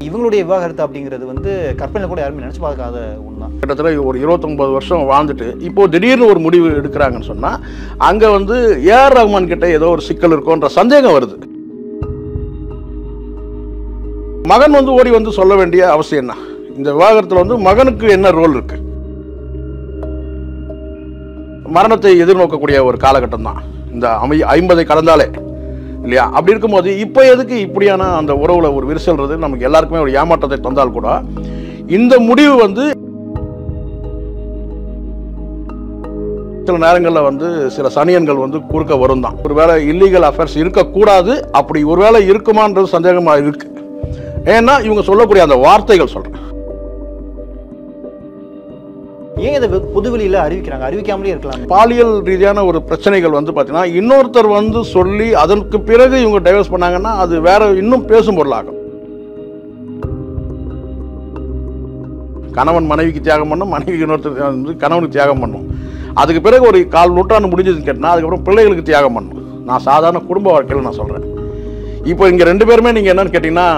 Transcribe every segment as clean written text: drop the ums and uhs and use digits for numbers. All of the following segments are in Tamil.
இவங்களுடைய விவாகரத்து அப்படிங்கிறது வந்து கற்பனை கூட யாருமே நினச்சி பார்க்காத ஒன்று தான். கிட்டத்தட்ட ஒரு 29 வருஷம் வாழ்ந்துட்டு இப்போ திடீர்னு ஒரு முடிவு எடுக்கிறாங்கன்னு சொன்னால் அங்கே வந்து ஏஆர் ரஹ்மான் கிட்ட ஏதோ ஒரு சிக்கல் இருக்குன்ற சந்தேகம் வருது. மகன் வந்து ஓடி வந்து சொல்ல வேண்டிய அவசியம் என்ன? இந்த விவாகரத்தில் வந்து மகனுக்கு என்ன ரோல் இருக்கு? மரணத்தை எதிர்நோக்கக்கூடிய ஒரு காலகட்டம் தான் இந்த 50 கடந்தாலே இல்லையா? அப்படி இருக்கும்போது இப்போ எதுக்கு இப்படியான அந்த உறவுல ஒரு விரிசல்றது நமக்கு எல்லாருக்குமே ஒரு ஏமாற்றத்தை தந்தால் கூட இந்த முடிவு வந்து சில நேரங்களில் வந்து சில சனியன்கள் வந்து குறுக்க வரும் தான். ஒருவேளை இல்லீகல் அஃபேர்ஸ் இருக்கக்கூடாது, அப்படி ஒருவேளை இருக்குமான்றது சந்தேகமாக இருக்கு. ஏன்னா இவங்க சொல்லக்கூடிய அந்த வார்த்தைகள் சொல்றேன். ஏன் இதை பொதுவெளியில் அறிவிக்கிறாங்க? அறிவிக்காமலே இருக்கலாம். பாலியல் ரீதியான ஒரு பிரச்சனைகள் வந்து பார்த்தீங்கன்னா இன்னொருத்தர் வந்து சொல்லி அதற்கு பிறகு இவங்க டைவர்ஸ் பண்ணாங்கன்னா அது வேற இன்னும் பேசும் பொருளாகும். கணவன் மனைவிக்கு தியாகம் பண்ணும், மனைவி இன்னொருத்தர் வந்து கணவனுக்கு தியாகம் பண்ணும். அதுக்கு பிறகு ஒரு 1/4 நூற்றாண்டு முடிஞ்சதுன்னு கேட்டால் அதுக்கப்புறம் பிள்ளைகளுக்கு தியாகம் பண்ணும். நான் சாதாரண குடும்ப வாழ்க்கையில் நான் சொல்கிறேன். இப்போ இங்கே 2 பேருமே நீங்கள் என்னன்னு கேட்டிங்கன்னா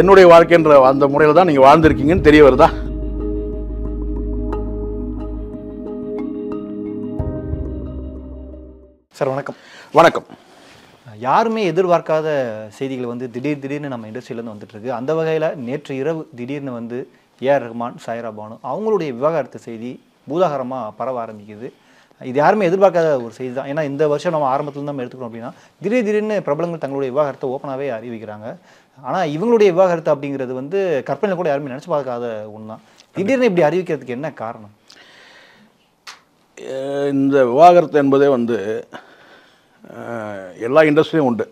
என்னுடைய வாழ்க்கைன்ற அந்த முறையில் தான் நீங்கள் வாழ்ந்திருக்கீங்கன்னு தெரிய வருதா? சார் வணக்கம். வணக்கம். யாருமே எதிர்பார்க்காத செய்திகள் வந்து திடீர்னு நம்ம இண்டஸ்ட்ரியிலேருந்து வந்துட்டு இருக்கு. அந்த வகையில் நேற்று இரவு திடீர்னு வந்து ஏஆர் ரஹ்மான், சாய்ரா பானு அவங்களுடைய விவாகரத்து செய்தி பூதாகரமாக பரவ ஆரம்பிக்குது. இது யாருமே எதிர்பார்க்காத ஒரு செய்தி தான். ஏன்னா இந்த வருஷம் நம்ம ஆரம்பத்தில் நம்ம எடுத்துக்கிறோம் அப்படின்னா திடீர்னு பிரபலங்கள் தங்களுடைய விவாகரத்தை ஓப்பனாகவே அறிவிக்கிறாங்க. ஆனால் இவங்களுடைய விவாகரத்து அப்படிங்கிறது வந்து கற்பனை கூட யாருமே நினச்சி பார்க்காத ஒன்று தான். திடீர்னு இப்படி அறிவிக்கிறதுக்கு என்ன காரணம்? இந்த விவாகரத்து என்பதே வந்து எல்லா இண்டஸ்ட்ரியும் உண்டு.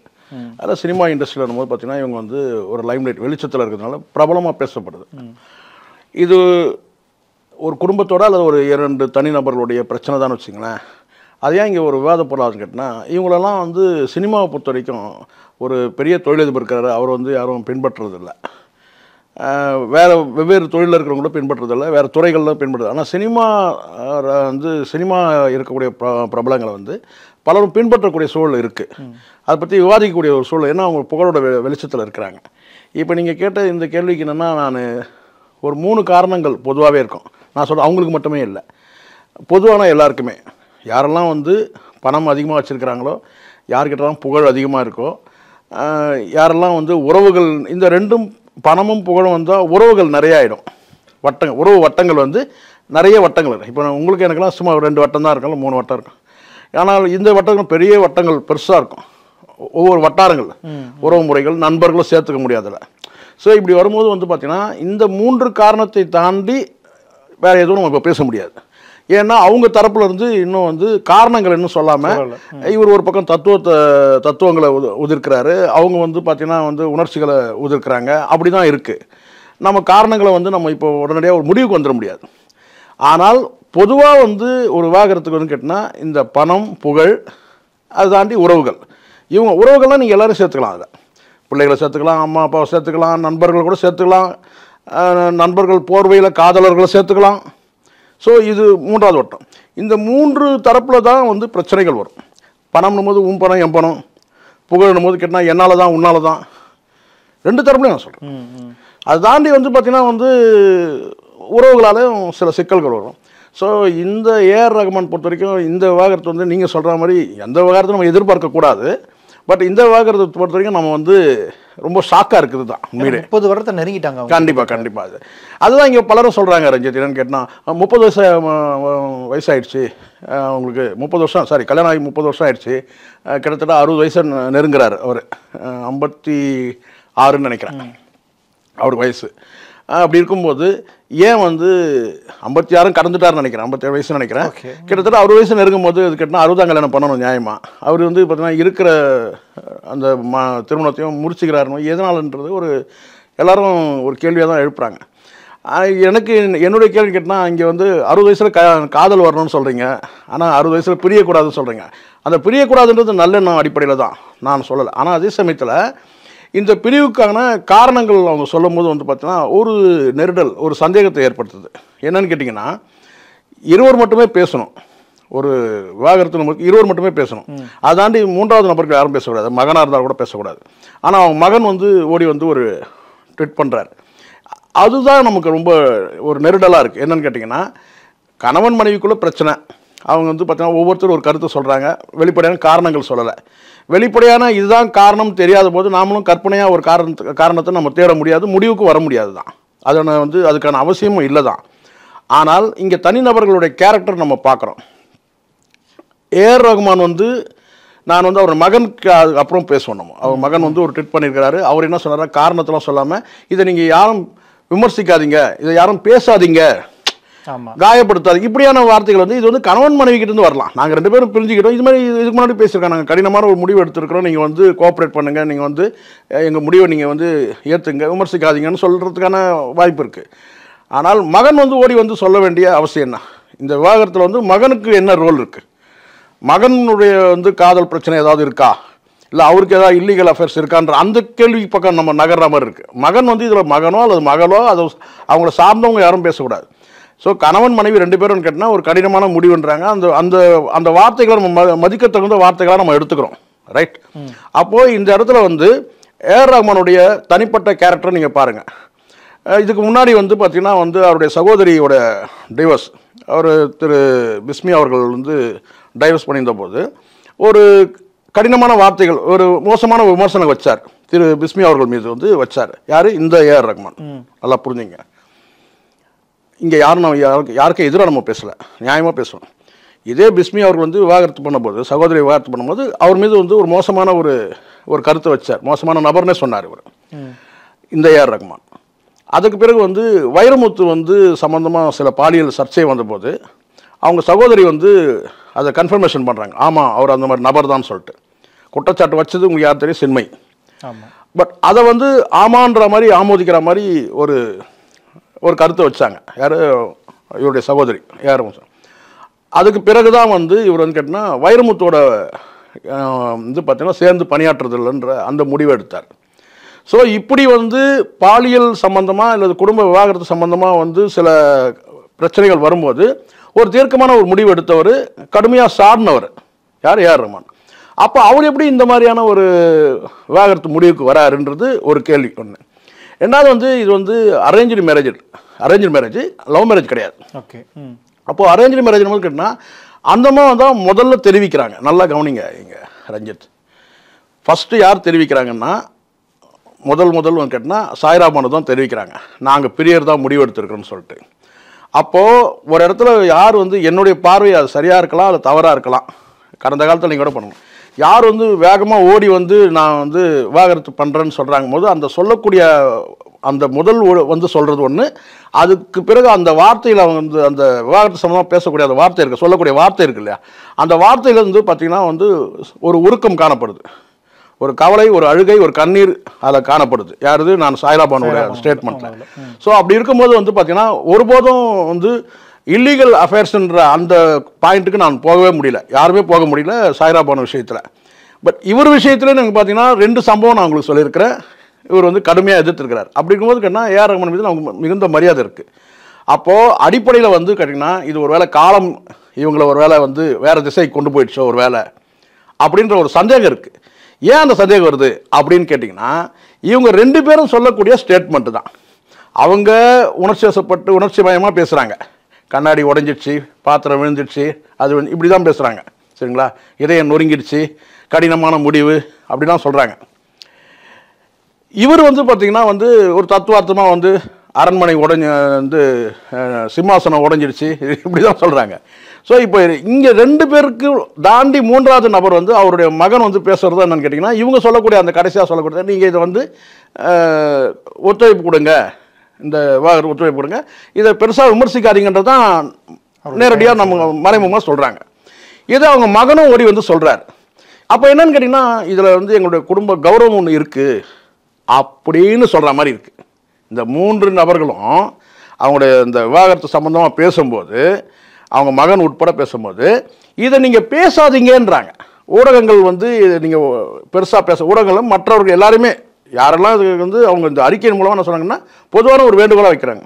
அதாவது சினிமா இண்டஸ்ட்ரியில் வரும்போது பார்த்தீங்கன்னா இவங்க வந்து ஒரு லைம்லைட் வெளிச்சத்தில் இருக்கிறதுனால பிரபலமாக பேசப்படுது. இது ஒரு குடும்பத்தோட அல்லது ஒரு 2 தனிநபர்களுடைய பிரச்சனை தான் வச்சுங்களேன். அது ஏன் இங்கே ஒரு விவாத பொருளாதாரம் கேட்டினா இவங்களெல்லாம் வந்து சினிமாவை பொறுத்த வரைக்கும் ஒரு பெரிய தொழிலதிபர் இருக்கிறாரு, அவர் வந்து யாரும் பின்பற்றுறதில்லை. வேறு வெவ்வேறு தொழிலில் இருக்கிறவங்களும் பின்பற்றுறதில்லை, வேறு துறைகளில் பின்பற்றுறது. ஆனால் சினிமா இருக்கக்கூடிய பிரபலங்களை வந்து பலரும் பின்பற்றக்கூடிய சூழல் இருக்குது. அதை பற்றி விவாதிக்கக்கூடிய ஒரு சூழல். ஏன்னா அவங்க புகழோட வெளிச்சத்தில் இருக்கிறாங்க. இப்போ நீங்கள் கேட்ட இந்த கேள்விக்கு என்னென்னா நான் ஒரு 3 காரணங்கள் பொதுவாகவே இருக்கும். நான் சொல்கிறேன் அவங்களுக்கு மட்டுமே இல்லை, பொதுவான எல்லாருக்குமே. யாரெல்லாம் வந்து பணம் அதிகமாக வச்சுருக்கிறாங்களோ, யார்கிட்டலாம் புகழ் அதிகமாக இருக்கோ, யாரெல்லாம் வந்து உறவுகள், இந்த 2ம் பணமும் புகழும் வந்தால் உறவுகள் நிறைய ஆகிடும். உறவு வட்டங்கள் வந்து நிறைய வட்டங்கள் இருக்கும். இப்போ உங்களுக்கு எனக்குலாம் சும்மா 2 வட்டம் தான் இருக்கும், 3 வட்டம் இருக்கும். ஆனால் இந்த வட்டங்கள் பெரிய வட்டங்கள் பெருசாக இருக்கும். ஒவ்வொரு வட்டாரங்கள், உறவு முறைகள், நண்பர்களும் சேர்த்துக்க முடியாதுல்ல. ஸோ இப்படி வரும்போது வந்து பார்த்திங்கன்னா இந்த 3 காரணத்தை தாண்டி வேறு எதுவும் நம்ம இப்போ பேச முடியாது. ஏன்னா அவங்க தரப்புல இருந்து இன்னும் வந்து காரணங்கள் இன்னும் சொல்லாமல் இவர் ஒரு பக்கம் தத்துவங்களை உதிர்க்கிறாரு, அவங்க வந்து பார்த்திங்கன்னா வந்து உணர்ச்சிகளை உதிர்க்கிறாங்க. அப்படி தான் இருக்குது. நம்ம காரணங்களை வந்து நம்ம இப்போ உடனடியாக ஒரு முடிவுக்கு வந்துட முடியாது. ஆனால் பொதுவாக வந்து ஒரு விவாகரத்துக்கு வந்து கேட்டினா இந்த பணம், புகழ், அதை தாண்டி உறவுகள். இவங்க உறவுகள்லாம் நீங்கள் எல்லோரும் சேர்த்துக்கலாம். அதில் பிள்ளைகளை சேர்த்துக்கலாம், அம்மா அப்பாவை சேர்த்துக்கலாம், நண்பர்கள் கூட சேர்த்துக்கலாம், நண்பர்கள் போர்வையில் காதலர்களை சேர்த்துக்கலாம். ஸோ இது 3வது வட்டம். இந்த 3 தரப்பில் தான் வந்து பிரச்சனைகள் வரும். பணம்னும் போது உன் பணம் என் பணம், புகழ்னும் போது கேட்டால் என்னால் தான் உன்னால் தான், 2 தரப்புலையும் நான் சொல்கிறேன். அதை தாண்டி வந்து பார்த்திங்கன்னா வந்து உறவுகளாலேயும் சில சிக்கல்கள் வரும். ஸோ இந்த ஏஆர் ரஹ்மான் பொறுத்த வரைக்கும் இந்த விவாகரத்து வந்து நீங்கள் சொல்கிற மாதிரி எந்த விவாகரத்தை நம்ம எதிர்பார்க்கக்கூடாது. பட் இந்த விவாகரத்தை பொறுத்த வரைக்கும் நம்ம வந்து ரொம்ப ஷாக்காக இருக்குது தான். 30 வருடத்தை நெருங்கிட்டாங்க. கண்டிப்பாக அதுதான் இங்கே பலரும் சொல்கிறாங்க. ரஞ்சித் என்னன்னு கேட்டால் 30 வயசாகிடுச்சு அவங்களுக்கு, 30 வருஷம், சாரி கல்யாணம் ஆகி 30 வருஷம் ஆகிடுச்சு, கிட்டத்தட்ட 60 வயசு நெருங்குறாரு அவர். 56ன்னு நினைக்கிறேன் அவருக்கு வயசு. அப்படி இருக்கும்போது ஏன் வந்து 56 கடந்துட்டாருன்னு நினைக்கிறேன், 57 வயசுன்னு நினைக்கிறேன். கிட்டத்தட்ட 60 வயசு நெருங்கும் போது இது கேட்டால் 60ஆம் கல்யாணம் பண்ணணும் நியாயமா? அவர் வந்து பார்த்தீங்கன்னா இருக்கிற அந்த திருமணத்தையும் முடிச்சுக்கிறாருன்னு எதனாலன்றது ஒரு எல்லாரும் ஒரு கேள்வியாக தான் எழுப்புறாங்க. எனக்கு என்னுடைய கேள்வி கேட்டால் இங்கே வந்து 60 வயசில் காதல் வரணும்னு சொல்கிறீங்க, ஆனால் 60 வயசில் பிரியக்கூடாதுன்னு சொல்கிறீங்க. அந்த பிரியக்கூடாதுன்றது நல்லெண்ணம் அடிப்படையில் தான் நான் சொல்லலை. ஆனால் அதே சமயத்தில் இந்த பிரிவுக்கான காரணங்கள் அவங்க சொல்லும் போது வந்து பார்த்தீங்கன்னா ஒரு நெருடல், ஒரு சந்தேகத்தை ஏற்படுத்துது. என்னன்னு கேட்டிங்கன்னா இருவர் மட்டுமே பேசணும். ஒரு விவாகரத்து நமக்கு இருவர் மட்டுமே பேசணும். அதை தாண்டி 3வது நபருக்கு யாரும் பேசக்கூடாது. மகனாக இருந்தால் கூட பேசக்கூடாது. ஆனால் அவங்க மகன் வந்து ஓடி வந்து ஒரு ட்வீட் பண்ணுறாரு. அதுதான் நமக்கு ரொம்ப ஒரு நெருடலாக இருக்குது. என்னன்னு கேட்டிங்கன்னா, கணவன் மனைவிக்குள்ளே பிரச்சனை. அவங்க வந்து பார்த்தீங்கன்னா ஒவ்வொருத்தரும் ஒரு கருத்தை சொல்கிறாங்க, வெளிப்படையான காரணங்கள் சொல்லலை. வெளிப்படையான இதுதான் காரணம் தெரியாத போது நாமளும் கற்பனையாக ஒரு காரணத்தை நம்ம தேட முடியாது, முடிவுக்கு வர முடியாது தான். அதை வந்து அதுக்கான அவசியமும் இல்லை தான். ஆனால் இங்கே தனிநபர்களுடைய கேரக்டர் நம்ம பார்க்குறோம். ஏஆர் ரகுமான் வந்து நான் வந்து அவர் மகனுக்கு அப்புறம் பேசுவோம். நம்ம அவர் மகன் வந்து ஒரு ட்வீட் பண்ணியிருக்கிறாரு. அவர் என்ன சொன்னார், காரணத்தெல்லாம் சொல்லாமல் இதை நீங்கள் யாரும் விமர்சிக்காதீங்க, இதை யாரும் பேசாதீங்க, காயப்படுத்தாதீங்க, இப்படியான வார்த்தைகள் வந்து இது வந்து கணவன் மனைவி கிட்ட இருந்து வரலாம். நாங்கள் 2 பேரும் பிரிஞ்சுக்கிட்டோம், இது மாதிரி இதுக்கு முன்னாடி பேசியிருக்கோம், நாங்கள் கடினமான ஒரு முடிவு எடுத்திருக்கிறோம், நீங்கள் வந்து கோஆப்ரேட் பண்ணுங்கள், நீங்கள் வந்து எங்கள் முடிவை நீங்கள் வந்து ஏற்றுங்க, விமர்சிக்காதீங்கன்னு சொல்கிறதுக்கான வாய்ப்பு இருக்குது. ஆனால் மகன் வந்து ஓடி வந்து சொல்ல வேண்டிய அவசியம் என்ன? இந்த விவாகரத்தில் வந்து மகனுக்கு என்ன ரோல் இருக்குது? மகனுடைய வந்து காதல் பிரச்சனை ஏதாவது இருக்கா, இல்லை அவருக்கு ஏதாவது இல்லீகல் அஃபேர்ஸ் இருக்கான்ற அந்த கேள்வி பக்கம் நம்ம நகர்ற மாதிரி இருக்குது. மகன் வந்து இதில் மகனோ அல்லது மகளோ அதை அவங்கள சார்ந்தவங்க யாரும் பேசக்கூடாது. ஸோ கணவன் மனைவி 2 பேரும் கேட்டால் ஒரு கடினமான முடிவுன்றாங்க. அந்த அந்த அந்த வார்த்தைகளை நம்ம மதிக்க தகுந்த வார்த்தைகளாக நம்ம எடுத்துக்கிறோம், ரைட்? அப்போது இந்த இடத்துல வந்து ஏஆர் ரஹ்மானுடைய தனிப்பட்ட கேரக்டரை நீங்கள் பாருங்கள். இதுக்கு முன்னாடி வந்து பார்த்திங்கன்னா வந்து அவருடைய சகோதரியோட டைவர்ஸ், அவர் திரு பிஸ்மி அவர்கள் வந்து டைவர்ஸ் பண்ணியிருந்த போது ஒரு கடினமான வார்த்தைகள், ஒரு மோசமான விமர்சனம் வச்சார் திரு பிஸ்மி அவர்கள் மீது வந்து வச்சார். யார்? இந்த ஏஆர் ரஹ்மான். நல்லா புரிஞ்சுங்க, இங்கே யாரும் நம்ம யாருக்கும் எதிராக நம்ம பேசலை, நியாயமாக பேசணும். இதே பிஸ்மி அவர்கள் வந்து விவாகரத்து பண்ணும்போது, சகோதரி விவாகரத்து பண்ணும்போது அவர் மீது வந்து ஒரு மோசமான ஒரு கருத்தை வச்சார், மோசமான நபர்னே சொன்னார் இவர், இந்த ஏஆர் ரஹ்மான். அதுக்கு பிறகு வந்து வைரமுத்து வந்து சம்மந்தமாக சில பாலியல் சர்ச்சை வந்தபோது அவங்க சகோதரி வந்து அதை கன்ஃபர்மேஷன் பண்ணுறாங்க, ஆமாம் அவர் அந்த மாதிரி நபர் தான் சொல்லிட்டு. குற்றச்சாட்டு வச்சது உங்களுக்கு யார் தெரியும்? சின்மை. பட் அதை வந்து ஆமான்ற மாதிரி ஆமோதிக்கிற மாதிரி ஒரு கருத்தை வச்சாங்க. யார்? இவருடைய சகோதரி யார்? அதுக்கு பிறகு தான் வந்து இவர் வந்து கேட்டிங்கன்னா வைரமுத்தோட வந்து பார்த்தீங்கன்னா சேர்ந்து பணியாற்றுறதில்லைன்ற அந்த முடிவை எடுத்தார். ஸோ இப்படி வந்து பாலியல் சம்பந்தமாக அல்லது குடும்ப விவாகரத்து சம்பந்தமாக வந்து சில பிரச்சனைகள் வரும்போது ஒரு தீர்க்கமான ஒரு முடிவு எடுத்தவர், கடுமையாக சார்ந்தவர் யார்? ஏஆர் ரஹ்மான். அப்போ அவர் எப்படி இந்த மாதிரியான ஒரு விவாகரத்து முடிவுக்கு வராருன்றது ஒரு கேள்வி ஒன்று. ரெண்டாவது வந்து இது வந்து அரேஞ்சு மேரேஜ், லவ் மேரேஜ் கிடையாது. ஓகே. அப்போது அரேஞ்சு மேரேஜ் போது கேட்டால் அந்தம்மா தான் முதல்ல தெரிவிக்கிறாங்க. நல்லா கவனிங்க இங்கே ரஞ்சித், ஃபஸ்ட்டு யார் தெரிவிக்கிறாங்கன்னா முதல் வந்து கேட்டால் சாய்ரா பானு தான் தெரிவிக்கிறாங்க, நாங்கள் பிரியர் தான் முடிவு எடுத்துருக்கோன்னு சொல்லிட்டு. அப்போது ஒரு இடத்துல யார் வந்து என்னுடைய பார்வை அது சரியாக இருக்கலாம், அது தவறாக இருக்கலாம், கடந்த காலத்தில் நீங்கள் கூட பண்ணணும், யார் வந்து வேகமாக ஓடி வந்து நான் வந்து விவாகரத்து பண்ணுறேன்னு சொல்கிறாங்க போது அந்த சொல்லக்கூடிய அந்த முதல் வந்து சொல்கிறது ஒன்று, அதுக்கு பிறகு அந்த வார்த்தையில் அவங்க வந்து அந்த விவாகரத்து சம்பந்தமாக பேசக்கூடிய அந்த வார்த்தை இருக்குது, சொல்லக்கூடிய வார்த்தை இருக்குது இல்லையா, அந்த வார்த்தையில் வந்து பார்த்திங்கன்னா வந்து ஒரு உருக்கம் காணப்படுது, ஒரு கவலை, ஒரு அழுகை, ஒரு கண்ணீர் அதில் காணப்படுது. யாருது? நான் சாய்ரா பானுடைய ஸ்டேட்மெண்ட்டில். ஸோ அப்படி இருக்கும்போது வந்து பார்த்திங்கன்னா ஒருபோதும் வந்து இல்லீகல் அஃபேர்ஸ்ன்ற அந்த பாயிண்ட்டுக்கு நான் போகவே முடியல, யாருமே போக முடியல சாய்ரா பானு விஷயத்தில். பட் இவர் விஷயத்தில் நீங்கள் பார்த்தீங்கன்னா 2 சம்பவம் நான் உங்களுக்கு சொல்லியிருக்கிறேன். இவர் வந்து கடுமையாக எதிர்த்துருக்கிறார். அப்படி இருக்கும்போது கேட்டால் ஏஆர் ரஹ்மான் மீது நமக்கு மிகுந்த மரியாதை இருக்குது. அப்போது அடிப்படையில் வந்து கேட்டிங்கன்னா இது ஒரு வேளை காலம் இவங்களை ஒரு வேளை வந்து வேறு திசைக்கு கொண்டு போயிடுச்சோ ஒரு வேளை அப்படின்ற ஒரு சந்தேகம் இருக்குது. ஏன் அந்த சந்தேகம் வருது அப்படின்னு கேட்டிங்கன்னா இவங்க 2 பேரும் சொல்லக்கூடிய ஸ்டேட்மெண்ட்டு தான். அவங்க உணர்ச்சி வசப்பட்டு உணர்ச்சி மயமாக பேசுகிறாங்க, கண்ணாடி உடஞ்சிடுச்சு, பாத்திரம் விழுந்துடுச்சு, அது இப்படி தான் பேசுகிறாங்க, சரிங்களா, இதயம் நொறுங்கிடுச்சு, கடினமான முடிவு அப்படிலாம் சொல்கிறாங்க. இவர் வந்து பார்த்திங்கன்னா வந்து ஒரு தத்துவார்த்தமாக வந்து அரண்மனை வந்து சிம்மாசனம் உடஞ்சிடுச்சு, இப்படி தான் சொல்கிறாங்க. ஸோ இப்போ இங்கே 2 பேருக்கு தாண்டி 3வது நபர் வந்து அவருடைய மகன் வந்து பேசுகிறது என்னன்னு கேட்டிங்கன்னா இவங்க சொல்லக்கூடிய அந்த கடைசியாக சொல்லக்கூடிய நீங்கள் இதை வந்து ஒத்துழைப்பு கொடுங்க, இந்த விவாகரத்து ஒத்துழைப்பு கொடுங்க, இதை பெருசாக விமர்சிக்காதீங்கன்றது தான் நேரடியாக நம்ம மறைமுகமாக சொல்கிறாங்க. இதை அவங்க மகனும் ஓடி வந்து சொல்கிறார். அப்போ என்னன்னு கேட்டிங்கன்னா இதில் வந்து எங்களுடைய குடும்ப கௌரவம் ஒன்று இருக்குது அப்படின்னு சொல்கிற மாதிரி இருக்குது. இந்த 3 நபர்களும் அவங்களுடைய இந்த விவாகரத்து சம்பந்தமாக பேசும்போது, அவங்க மகன் உட்பட பேசும்போது இதை நீங்கள் பேசாதீங்கன்றாங்க. ஊடகங்கள் வந்து நீங்கள் பெருசாக ஊடகங்களும் மற்றவர்கள் எல்லாருமே யாரெல்லாம் இது வந்து அவங்க இந்த அறிக்கையின் மூலமாக என்ன சொன்னாங்கன்னா பொதுவான ஒரு வேண்டுகோளாக வைக்கிறாங்க,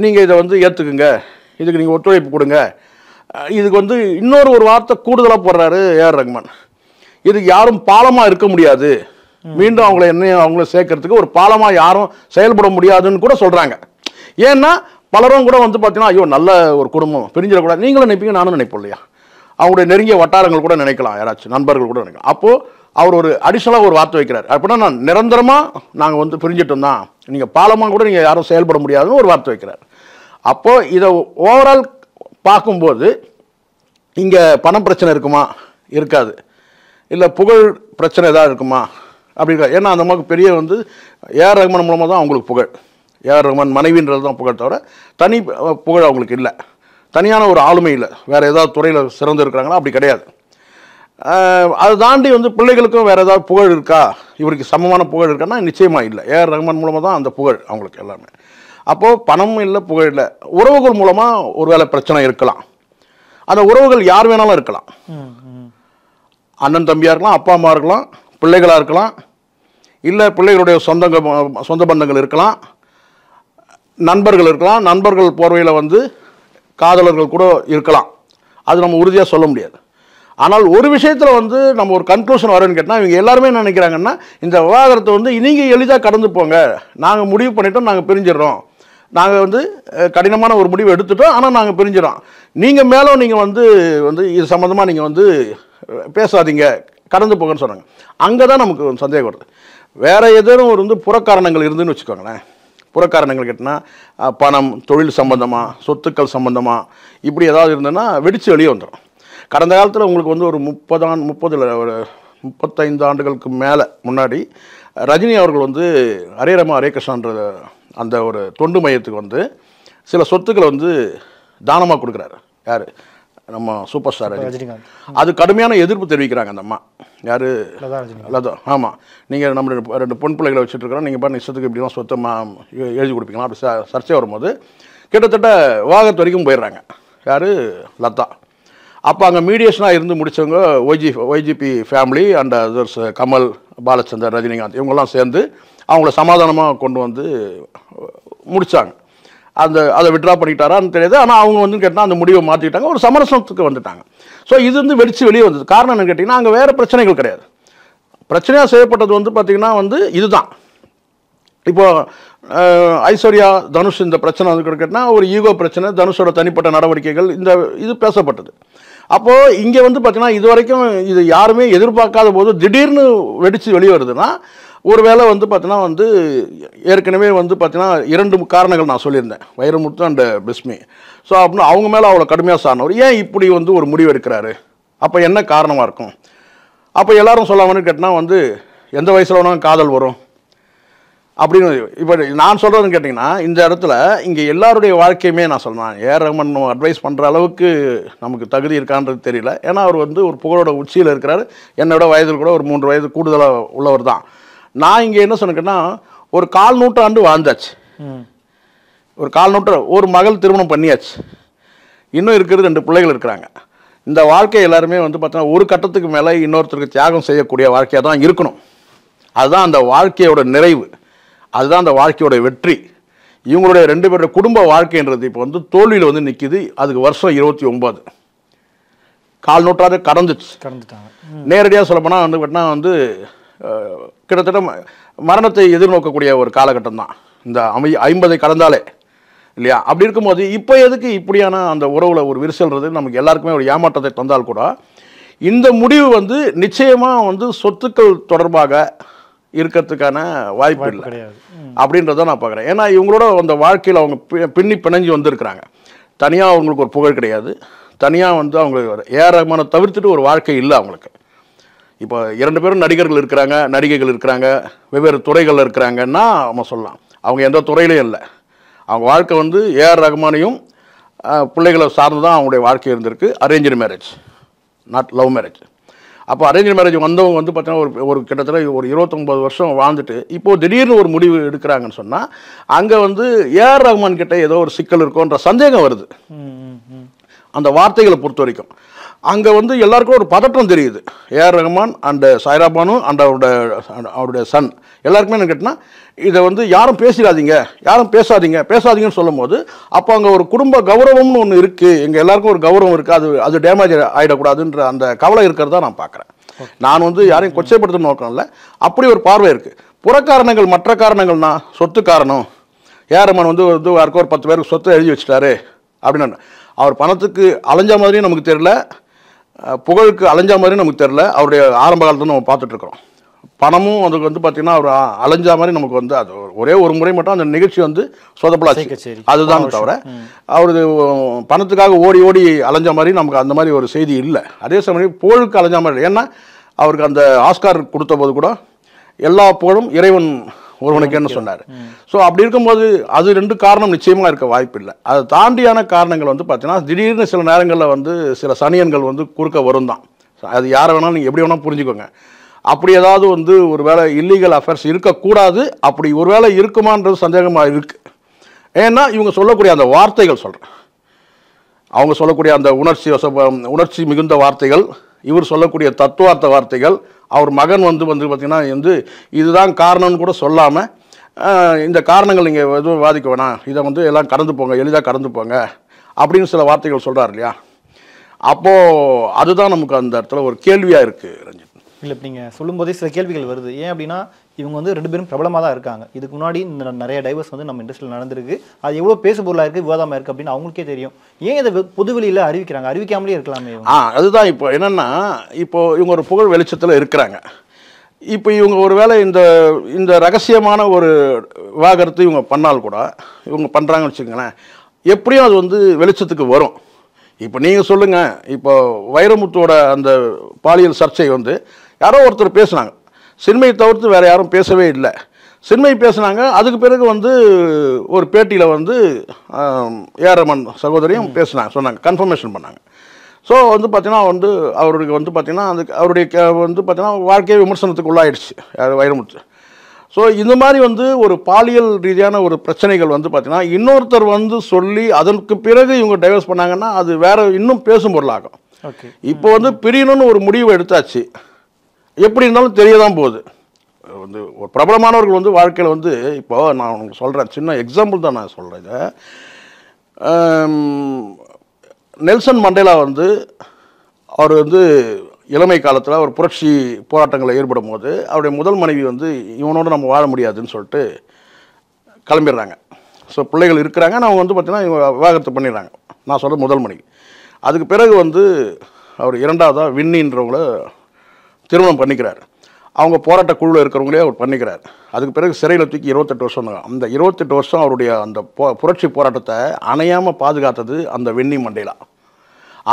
நீங்கள் இதை வந்து ஏற்றுக்குங்க, இதுக்கு நீங்கள் ஒத்துழைப்பு கொடுங்க. இதுக்கு வந்து இன்னொரு வார்த்தை கூடுதலாக போடுறாரு ஏஆர் ரஹ்மான், இதுக்கு யாரும் பாலமாக இருக்க முடியாது, மீண்டும் அவங்கள சேர்க்கறதுக்கு ஒரு பாலமாக யாரும் செயல்பட முடியாதுன்னு கூட சொல்கிறாங்க. ஏன்னா பலரும் கூட வந்து பார்த்தீங்கன்னா ஐயோ நல்ல ஒரு குடும்பம் பிரிஞ்சிடக்கூடாது, நீங்களும் நினைப்பீங்க, நானும் நினைப்போம் இல்லையா? அவங்களுடைய நெருங்கிய வட்டாரங்கள் கூட நினைக்கலாம், யாராச்சும் நண்பர்கள் கூட நினைக்கலாம். அப்போது அவர் ஒரு அடிஷனலாக ஒரு வார்த்தை வைக்கிறார். அப்படின்னா நான் நிரந்தரமாக நாங்கள் வந்து பிரிஞ்சிட்டோம் தான், நீங்கள் பாலமாக கூட நீங்கள் யாரும் செயல்பட முடியாதுன்னு ஒரு வார்த்தை வைக்கிறார். அப்போது இதை ஓவரால் பார்க்கும்போது இங்கே பணம் பிரச்சனை இருக்குமா? இருக்காது. இல்லை புகழ் பிரச்சனை ஏதாவது இருக்குமா? அப்படி இருக்கா? ஏன்னா அந்த மாதிரி பெரிய வந்து ஏஆர் ரஹ்மான் மூலமாக தான் அவங்களுக்கு புகழ். ஏஆர் ரஹ்மான் மனைவின்றது தான் புகழ், தவிர தனி புகழ் அவங்களுக்கு இல்லை, தனியான ஒரு ஆளுமை இல்லை. வேறு ஏதாவது துறையில் சிறந்து இருக்கிறாங்களா? அப்படி கிடையாது. அதை தாண்டி வந்து பிள்ளைகளுக்கும் வேறு ஏதாவது புகழ் இருக்கா, இவருக்கு சமமான புகழ் இருக்கான்னா நிச்சயமாக இல்லை. ஏஆர் ரஹ்மான் மூலமாக தான் அந்த புகழ் அவங்களுக்கு எல்லாமே. அப்போது பணமும் இல்லை, புகழ் இல்லை. உறவுகள் மூலமாக ஒரு வேளை பிரச்சனை இருக்கலாம். அந்த உறவுகள் யார் வேணாலும் இருக்கலாம். அண்ணன் தம்பியாக இருக்கலாம், அப்பா அம்மா இருக்கலாம், பிள்ளைகளாக இருக்கலாம், இல்லை பிள்ளைகளுடைய சொந்த பந்தங்கள் இருக்கலாம், நண்பர்கள் இருக்கலாம், நண்பர்கள் போர்வையில் வந்து காதலர்கள் கூட இருக்கலாம். அது நம்ம உறுதியாக சொல்ல முடியாது. ஆனால் ஒரு விஷயத்தில் வந்து நம்ம ஒரு கன்க்ளூஷன் வரேன்னு கேட்டால், இவங்க எல்லாருமே என்ன நினைக்கிறாங்கன்னா, இந்த விவாகரத்தை வந்து நீங்கள் எளிதாக கடந்து போங்க, நாங்கள் முடிவு பண்ணிட்டோம், நாங்கள் பிரிஞ்சிடறோம், நாங்கள் வந்து கடினமான ஒரு முடிவு எடுத்துட்டோம், ஆனால் நாங்கள் பிரிஞ்சிடறோம், நீங்கள் மேலும் நீங்கள் வந்து இது சம்மந்தமாக நீங்கள் வந்து பேசாதீங்க, கடந்து போங்கன்னு சொன்னாங்க. அங்கே தான் நமக்கு சந்தேகம் வருது. வேறு எதுவும் ஒரு வந்து புறக்காரணங்கள் இருந்துன்னு வச்சுக்கோங்களேன். புறக்காரணங்கள் கேட்டால் பணம், தொழில் சம்பந்தமாக, சொத்துக்கள் சம்பந்தமாக இப்படி ஏதாவது இருந்ததுன்னா வெடித்து வெளியே வந்துடும். கடந்த காலத்தில் உங்களுக்கு வந்து ஒரு 35 ஆண்டுகளுக்கு மேலே முன்னாடி ரஜினி அவர்கள் வந்து ஹரே ராமா ஹரே கிருஷ்ணன்ற அந்த ஒரு தொண்டு மையத்துக்கு வந்து சில சொத்துக்களை வந்து தானமாக கொடுக்குறாரு. யார்? நம்ம சூப்பர் ஸ்டார் ரஜினிகாந்த். அது கடுமையான எதிர்ப்பு தெரிவிக்கிறாங்க அந்த அம்மா. யார்? லதா. ஆமாம், நீங்கள் நம்ம 2 பொன் பிள்ளைகளை வச்சுட்டு இருக்கிறோம், நீங்கள் பாருங்க இஷ்டத்துக்கு இப்படிலாம் சொத்தை எழுதி கொடுப்பீங்களா அப்படி சர்ச்சை வரும்போது கிட்டத்தட்ட விவாகரத்து வரைக்கும் போயிடுறாங்க. யார்? லதா. அப்போ அங்கே மீடியேஷனாக இருந்து முடித்தவங்க YGP family and others, Kamal, Balachander, Rajinikanth இவங்கெல்லாம் சேர்ந்து அவங்கள சமாதானமாக கொண்டு வந்து முடித்தாங்க. அதை விட்ரா பண்ணிட்டாரான்னு தெரியாது. ஆனால் அவங்க வந்து கேட்டால் அந்த முடிவை மாற்றிக்கிட்டாங்க, ஒரு சமரசத்துக்கு வந்துட்டாங்க. ஸோ இது வந்து வெடித்து வெளியே வந்தது. காரணம் என்னன்னு கேட்டிங்கன்னா, அங்கே வேறு பிரச்சனைகள் கிடையாது. பிரச்சனையாக செய்யப்பட்டது வந்து பார்த்திங்கன்னா வந்து இதுதான். இப்போது ஐஸ்வர்யா, தனுஷ் இந்த பிரச்சனை வந்து கேட்டால் ஒரு ஈகோ பிரச்சனை, தனுஷோட தனிப்பட்ட நடவடிக்கைகள் இது பேசப்பட்டது. அப்போது இங்கே வந்து பார்த்திங்கன்னா இது வரைக்கும் இது யாருமே எதிர்பார்க்காத போது திடீர்னு வெடித்து வெளியே வருதுன்னா, ஒரு வேளை வந்து பார்த்தீங்கன்னா வந்து ஏற்கனவே வந்து பார்த்தீங்கன்னா 2 காரணங்கள் நான் சொல்லியிருந்தேன், வைரமுத்து அண்ட் பிஸ்மி. ஸோ அப்படின்னா அவங்க மேலே அவ்வளோ கடுமையாக சார்ந்தவர் ஏன் இப்படி வந்து ஒரு முடிவு எடுக்கிறாரு, அப்போ என்ன காரணமாக இருக்கும்? அப்போ எல்லாரும் சொல்லாமன்னு கேட்டால் வந்து எந்த வயசில் வேணாலும் காதல் வரும் அப்படின்னு. இப்போ நான் சொல்கிறதுன்னு கேட்டிங்கன்னா, இந்த இடத்துல இங்கே எல்லாருடைய வாழ்க்கையுமே நான் சொல்கிறேன், ஏஆர் ரஹ்மான் அட்வைஸ் பண்ணுற அளவுக்கு நமக்கு தகுதி இருக்கான்றது தெரியல. ஏன்னா அவர் வந்து ஒரு புகழோட உச்சியில் இருக்கிறார். என்னோட வயதில் கூட ஒரு 3 வயது கூடுதலாக உள்ளவர் தான். நான் இங்கே என்ன சொன்னேன்னா, ஒரு 1/4 நூற்றாண்டு வாழ்ந்தாச்சு, ஒரு 1/4 நூற்றாண்டு, ஒரு மகள் திருமணம் பண்ணியாச்சு, இன்னும் இருக்கிறது 2 பிள்ளைகள் இருக்கிறாங்க. இந்த வாழ்க்கை எல்லாருமே வந்து பார்த்தீங்கன்னா ஒரு கட்டத்துக்கு மேலே இன்னொருத்தருக்கு தியாகம் செய்யக்கூடிய வாழ்க்கையாக தான் இருக்கணும். அதுதான் அந்த வாழ்க்கையோட நிறைவு, அதுதான் அந்த வாழ்க்கையோட வெற்றி. இவங்களுடைய 2 பேருடைய குடும்ப வாழ்க்கைன்றது இப்போ வந்து தோல்வியில் வந்து நிற்கிது. அதுக்கு வருஷம் 29, 1/4 நூற்றாண்டு கடந்துட்டாங்க. நேரடியாக சொல்லப்போனால் வந்து கேட்டால் வந்து கிட்டத்தட்ட மரணத்தை எதிர்நோக்கக்கூடிய ஒரு காலகட்டம் தான் இந்த 50 கடந்தாலே இல்லையா? அப்படி இருக்கும்போது இப்போ எதுக்கு இப்படியான அந்த உறவுல ஒரு விரிசல்றது நமக்கு எல்லாருக்குமே ஒரு ஏமாற்றத்தை தந்தால் கூட, இந்த முடிவு வந்து நிச்சயமாக வந்து சொத்துக்கள் தொடர்பாக இருக்கிறதுக்கான வாய்ப்பு இல்லை அப்படின்றத நான் பார்க்குறேன். ஏன்னா இவங்களோட அந்த வாழ்க்கையில் அவங்க பின்னி பிணைஞ்சு வந்திருக்கிறாங்க. தனியாக அவங்களுக்கு ஒரு புகழ் கிடையாது, தனியாக வந்து அவங்க ஏஆர் ரஹ்மானை தவிர்த்துட்டு ஒரு வாழ்க்கை இல்லை அவங்களுக்கு. இப்போ 2 பேரும் நடிகர்கள் இருக்கிறாங்க, நடிகைகள் இருக்கிறாங்க, வெவ்வேறு துறைகளில் இருக்கிறாங்கன்னா நம்ம சொல்லலாம். அவங்க எந்த துறையிலையும் இல்லை. அவங்க வாழ்க்கை வந்து ஏஆர் ரஹ்மானையும் பிள்ளைகளை சார்ந்து தான் அவங்களுடைய வாழ்க்கை இருந்திருக்கு. Arrange marriage, not love marriage. அப்போ அரேஞ்ச் மேரேஜ் வந்தவங்க வந்து பார்த்தீங்கன்னா ஒரு கிட்டத்தட்ட ஒரு 29 வருஷம் வாழ்ந்துட்டு இப்போது திடீர்னு ஒரு முடிவு எடுக்கிறாங்கன்னு சொன்னால், அங்கே வந்து ஏஆர் ரஹ்மான் கிட்ட ஏதோ ஒரு சிக்கல் இருக்குன்ற சந்தேகம் வருது. அந்த வார்த்தைகளை பொறுத்த வரைக்கும் அங்கே வந்து எல்லாருக்கும் ஒரு பதட்டம் தெரியுது. A R Rahman and Saira Banu and அவருடைய சன் எல்லாருக்குமே என்ன கேட்டால், இதை வந்து யாரும் பேசிடாதீங்க, யாரும் பேசாதீங்கன்னு சொல்லும் போது, அப்போ அங்கே ஒரு குடும்ப கௌரவம்னு ஒன்று இருக்குது, எங்கள் எல்லாருக்கும் ஒரு கௌரவம் இருக்குது, அது டேமேஜ் ஆகிடக்கூடாதுன்ற அந்த கவலை இருக்கிறதா நான் பார்க்குறேன். நான் வந்து யாரையும் கொச்சைப்படுத்த நோக்கம் இல்லை, அப்படி ஒரு பார்வை இருக்குது. புறக்காரணங்கள், மற்ற காரணங்கள்னா சொத்து காரணம், ஏஆர் ரஹ்மான் வந்து யாருக்கோ ஒரு 10 பேருக்கு சொத்தை எழுதி வச்சுட்டாரு அப்படின்னு. அவர் பணத்துக்கு அலைஞ்ச மாதிரியும் நமக்கு தெரியல, புகழுக்கு அலைஞ்ச மாதிரியும் நமக்கு தெரியல. அவருடைய ஆரம்ப காலத்தில் நம்ம பார்த்துட்ருக்குறோம். பணமும் அதுக்கு வந்து பார்த்தீங்கன்னா அவர் அலைஞ்ச மாதிரி நமக்கு வந்து அது ஒரே ஒரு முறை மட்டும் அந்த நிகழ்ச்சி வந்து சொதப்பலாச்சு, அதுதான் தவிர அவரு பணத்துக்காக ஓடி ஓடி அலைஞ்ச மாதிரி நமக்கு அந்த மாதிரி ஒரு செய்தி இல்லை. அதே சமயம் புகழுக்கு அலைஞ்ச மாதிரி, ஏன்னா அவருக்கு அந்த ஆஸ்கார் கொடுத்த போது கூட எல்லா புகழும் இறைவன் ஒருவனுக்குன்னு சொன்னார். ஸோ அப்படி இருக்கும்போது அது 2 காரணம் நிச்சயமாக இருக்க வாய்ப்பு இல்லை. அதை தாண்டியான காரணங்கள் வந்து பார்த்தீங்கன்னா திடீர்னு சில நேரங்களில் வந்து சில சனியன்கள் வந்து குறுக்க வரும் தான். அது யாரை வேணாலும் நீங்கள் எப்படி வேணால் புரிஞ்சுக்கோங்க. அப்படி ஏதாவது வந்து ஒரு வேளை இல்லீகல் அஃபேர்ஸ் இருக்கக்கூடாது, அப்படி ஒரு வேளை இருக்குமான்றது சந்தேகமாக இருக்குது. ஏன்னா இவங்க சொல்லக்கூடிய அந்த வார்த்தைகள் சொல்கிறேன், அவங்க சொல்லக்கூடிய அந்த உணர்ச்சி மிகுந்த வார்த்தைகள், இவர் சொல்லக்கூடிய தத்துவார்த்த வார்த்தைகள், அவர் மகன் வந்து பார்த்திங்கன்னா வந்து இதுதான் காரணம்னு கூட சொல்லாமல் இந்த காரணங்கள் நீங்கள் எதுவும் வாதிக்க வேணாம், இதை வந்து எல்லாம் கடந்து போங்க, எளிதாக கடந்து போங்க அப்படின்னு சில வார்த்தைகள் சொல்கிறார் இல்லையா. அப்போது அதுதான் நமக்கு அந்த இடத்துல ஒரு கேள்வியாக இருக்குது ரஞ்சித். இல்லை, இப்போ நீங்கள் சொல்லும்போதே சில கேள்விகள் வருது. ஏன் அப்படின்னா இவங்க வந்து 2 பேரும் பிரபலமாக தான் இருக்காங்க. இதுக்கு முன்னாடி இந்த நிறைய டைவர்ஸ் வந்து நம்ம இண்டஸ்ட்ரியில் நடந்திருக்கு. அது எவ்வளோ பேசுபொருளாக இருக்குது, விவாதமாக இருக்குது அப்படின்னு அவங்களுக்கே தெரியும். ஏன் இதை பொதுவெளியில் அறிவிக்கிறாங்க? அறிவிக்காமலே இருக்கலாமே. அதுதான் இப்போ என்னென்னா, இப்போ இவங்க ஒரு புகழ் வெளிச்சத்தில் இருக்கிறாங்க. இப்போ இவங்க ஒரு வேளை இந்த ரகசியமான ஒரு விவாகரத்து இவங்க பண்ணால் கூட, இவங்க பண்ணுறாங்கன்னு வச்சுக்கோங்களேன், எப்படியும் அது வந்து வெளிச்சத்துக்கு வரும். இப்போ நீங்கள் சொல்லுங்கள், இப்போ வைரமுத்தோட அந்த பாலியல் சர்ச்சை வந்து யாரோ ஒருத்தர் பேசுனாங்க, சின்மையை தவிர்த்து வேறு யாரும் பேசவே இல்லை. சின்மை பேசுனாங்க. அதுக்கு பிறகு வந்து ஒரு பேட்டியில் வந்து ஏஆர் ரஹ்மான் சகோதரியும் பேசுனாங்க, சொன்னாங்க, கன்ஃபர்மேஷன் பண்ணாங்க. ஸோ வந்து பார்த்தீங்கன்னா வந்து அவருக்கு வந்து பார்த்தீங்கன்னா அவருடைய வந்து பார்த்தீங்கன்னா வாழ்க்கையை விமர்சனத்துக்கு உள்ளாயிடுச்சு யார் வைரமுத்து. ஸோ இந்த மாதிரி வந்து ஒரு பாலியல் ரீதியான ஒரு பிரச்சனைகள் வந்து பார்த்தீங்கன்னா இன்னொருத்தர் வந்து சொல்லி அதற்கு பிறகு இவங்க டைவர்ஸ் பண்ணாங்கன்னா அது வேற இன்னும் பேசும் பொருளாகும். இப்போ வந்து பிரியணும்னு ஒரு முடிவு எடுத்தாச்சு, எப்படி இருந்தாலும் தெரியதான் போகுது. வந்து ஒரு பிரபலமானவர்கள் வந்து வாழ்க்கையில் வந்து இப்போ நான் உங்களுக்கு சொல்கிறேன், சின்ன எக்ஸாம்பிள் தான் நான் சொல்கிறேன். இதை நெல்சன் மண்டேலா வந்து அவர் வந்து இளமை காலத்தில் ஒரு புரட்சி போராட்டங்களில் ஈடுபடும் போது அவருடைய முதல் மனைவி வந்து இவனோடு நம்ம வாழ முடியாதுன்னு சொல்லிட்டு கிளம்பிடுறாங்க. ஸோ பிள்ளைகள் இருக்கிறாங்க, நான் வந்து பார்த்தீங்கன்னா இவங்க விவாகரத்து பண்ணிடுறாங்க. நான் சொல்கிற முதல் மனைவி. அதுக்கு பிறகு வந்து அவர் இரண்டாவதாக வின்னின்றவங்கள திருமணம் பண்ணிக்கிறார். அவங்க போராட்ட குழுவில் இருக்கிறவங்களே அவர் பண்ணிக்கிறார். அதுக்கு பிறகு சிறையில் தூக்கி 28 வருஷம் தான். அந்த 28 வருஷம் அவருடைய அந்த புரட்சி போராட்டத்தை அணையாமல் பாதுகாத்தது அந்த வெண்ணி மண்டேலா.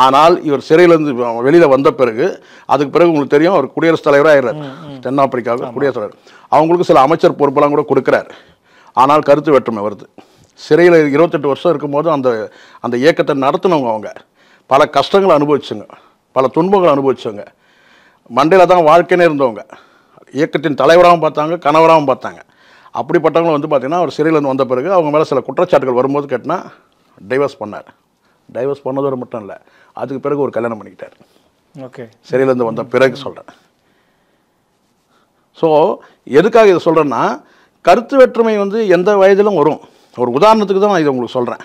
ஆனால் இவர் சிறையிலேருந்து வெளியில் வந்த பிறகு அதுக்கு பிறகு உங்களுக்கு தெரியும், அவர் குடியரசுத் தலைவராக ஆயிடுறார். தென்னாப்பிரிக்காவுக்கு குடியரசுத் தலைவர். அவங்களுக்கு சில அமைச்சர் பொறுப்பெல்லாம் கூட கொடுக்குறார். ஆனால் கருத்து வேற்றுமை வருது. சிறையில் 28 வருஷம் இருக்கும்போது அந்த இயக்கத்தை நடத்தினவங்க அவங்க பல கஷ்டங்களை அனுபவிச்சுங்க, பல துன்பங்களை அனுபவிச்சவங்க. மண்டேலா தான் வாழ்க்கைன்னு இருந்தவங்க, இயக்கத்தின் தலைவராகவும் பார்த்தாங்க, கணவராகவும் பார்த்தாங்க. அப்படிப்பட்டவங்களும் வந்து பார்த்திங்கன்னா அவர் சிறையிலேருந்து வந்த பிறகு அவங்க மேலே சில குற்றச்சாட்டுகள் வரும்போது கேட்டால் டைவர்ஸ் பண்ணார். டைவர்ஸ் பண்ணதோடு மட்டும் இல்லை, அதுக்கு பிறகு ஒரு கல்யாணம் பண்ணிக்கிட்டார். ஓகே, சிறையிலேருந்து வந்த பிறகு சொல்கிறேன். ஸோ எதுக்காக இதை சொல்கிறேன்னா, கருத்து வேற்றுமை வந்து எந்த வயதிலும் வரும். ஒரு உதாரணத்துக்கு தான் நான் இதை உங்களுக்கு சொல்கிறேன்.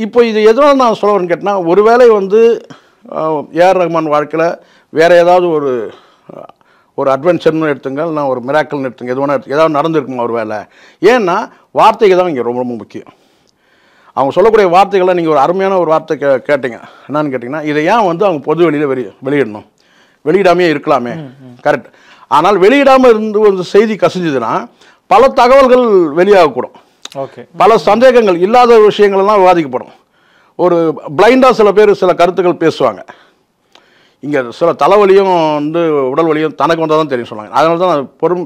இப்போ இது எதனால் நான் சொல்ல வரேன்னு கேட்டால், ஒருவேளை வந்து ஏஆர் ரஹ்மான் வாழ்க்கையில் வேறு ஏதாவது ஒரு அட்வென்ச்சர்னு எடுத்துங்க, இல்லைனா ஒரு மிராக்கல்னு எடுத்துங்க, எது வேணா ஏதாவது நடந்திருக்குமா ஒரு வேலை. ஏன்னா வார்த்தைகள் தான் இங்கே ரொம்ப ரொம்ப முக்கியம். அவங்க சொல்லக்கூடிய வார்த்தைகளை நீங்கள் ஒரு அருமையான ஒரு வார்த்தை கேட்டீங்க. என்னன்னு கேட்டிங்கன்னா, இதை ஏன் வந்து அவங்க பொது வெளியில் வெளியிடணும், வெளியிடாமே இருக்கலாமே. கரெக்ட். ஆனால் வெளியிடாமல் இருந்து ஒரு செய்தி கசிஞ்சதுன்னா பல தகவல்கள் வெளியாகக்கூடும். ஓகே, பல சந்தேகங்கள் இல்லாத விஷயங்கள்லாம் விவாதிக்கப்படும். ஒரு பிளைண்டாக சில பேர் சில கருத்துக்கள் பேசுவாங்க. இங்கே சில தலைவலியும் வந்து உடல் வலியும் தனக்கு வந்தால் தான் தெரியும் சொல்லுவாங்க. அதனால தான்